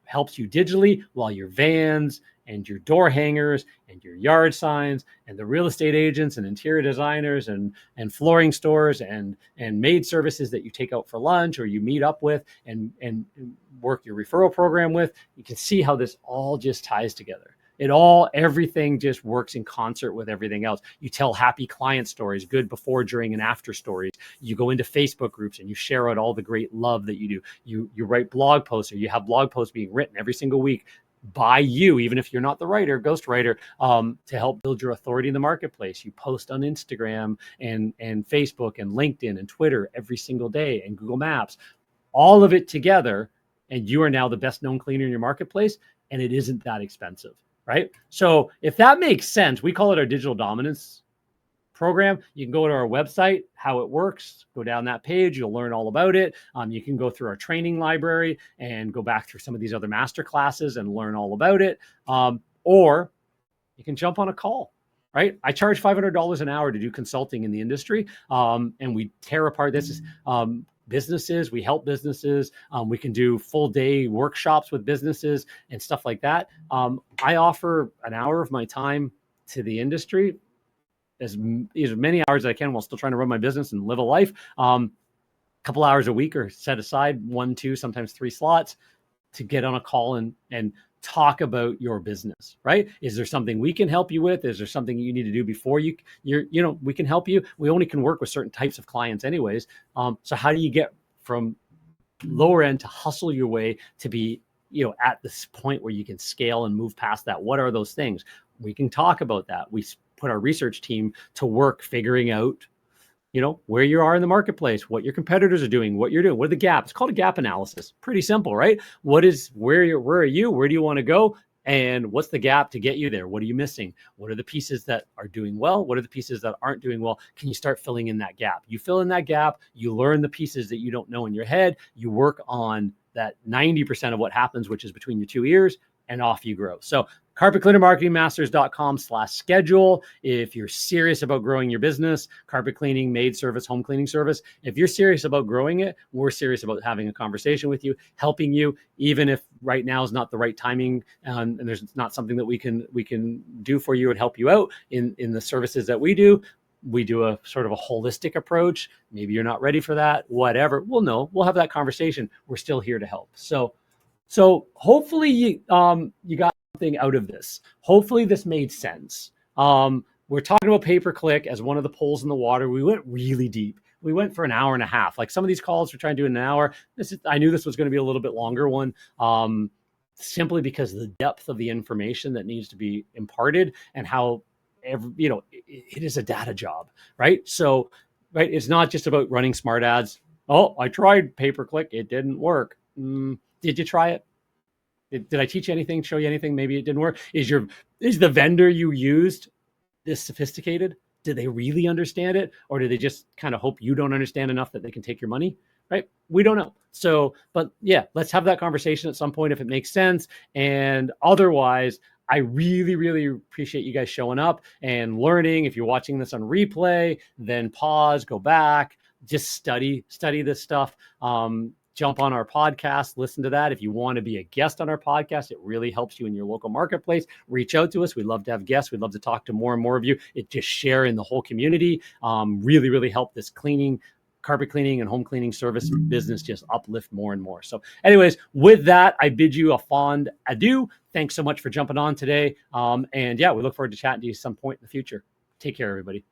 helps you digitally while your vans and your door hangers and your yard signs and the real estate agents and interior designers and flooring stores and maid services that you take out for lunch or you meet up with and work your referral program with. You can see how this all just ties together. Everything just works in concert with everything else. You tell happy client stories, good before, during, and after stories. You go into Facebook groups and you share out all the great love that you do. You write blog posts, or you have blog posts being written every single week by you, even if you're not the writer, ghostwriter, to help build your authority in the marketplace. You post on Instagram and Facebook and LinkedIn and Twitter every single day, and Google Maps, all of it together. And you are now the best known cleaner in your marketplace, and it isn't that expensive. Right? So if that makes sense, we call it our digital dominance program. You can go to our website, how it works, go down that page, you'll learn all about it. You can go through our training library and go back through some of these other master classes and learn all about it. Or you can jump on a call, right? I charge $500 an hour to do consulting in the industry. And we tear apart this. Businesses, we help businesses. We can do full day workshops with businesses and stuff like that. I offer an hour of my time to the industry, as many hours as I can while still trying to run my business and live a life. A couple hours a week are set aside, 1, 2, sometimes 3 slots to get on a call and talk about your business, right? Is there something we can help you with? Is there something you need to do before we can help you? We only can work with certain types of clients anyways. So how do you get from lower end to hustle your way to be, at this point where you can scale and move past that? What are those things? We can talk about that. We put our research team to work figuring out where you are in the marketplace, what your competitors are doing, what you're doing, what are the gaps. It's called a gap analysis. Pretty simple, right? Where are you? Where do you want to go? And what's the gap to get you there? What are you missing? What are the pieces that are doing well? What are the pieces that aren't doing well? Can you start filling in that gap? You fill in that gap, you learn the pieces that you don't know in your head, you work on that 90% of what happens, which is between your 2 ears, and off you grow. So carpetcleanermarketingmasters.com/schedule. If you're serious about growing your business, carpet cleaning, maid service, home cleaning service, if you're serious about growing it, we're serious about having a conversation with you, helping you, even if right now is not the right timing, and there's not something that we can do for you and help you out in the services that we do. We do a sort of a holistic approach. Maybe you're not ready for that, whatever. We'll know. We'll have that conversation. We're still here to help. So hopefully you got something out of this. Hopefully this made sense. We're talking about pay-per-click as one of the poles in the water. We went really deep. We went for an hour and a half. Like some of these calls we're trying to do in an hour. I knew this was going to be a little bit longer one, simply because of the depth of the information that needs to be imparted and how it is a data job, right? So, right, it's not just about running smart ads. Oh, I tried pay-per-click. It didn't work. Did you try it? Did I teach you anything, show you anything? Maybe it didn't work. Is the vendor you used this sophisticated? Do they really understand it? Or do they just kind of hope you don't understand enough that they can take your money? Right? We don't know. So, but yeah, let's have that conversation at some point if it makes sense. And otherwise, I really, really appreciate you guys showing up and learning. If you're watching this on replay, then pause, go back, just study this stuff. Jump on our podcast, listen to that. If you want to be a guest on our podcast, it really helps you in your local marketplace. Reach out to us. We'd love to have guests. We'd love to talk to more and more of you. It just share in the whole community. Really, really help this carpet cleaning and home cleaning service business just uplift more and more. So anyways, with that, I bid you a fond adieu. Thanks so much for jumping on today. And yeah, we look forward to chatting to you some point in the future. Take care, everybody.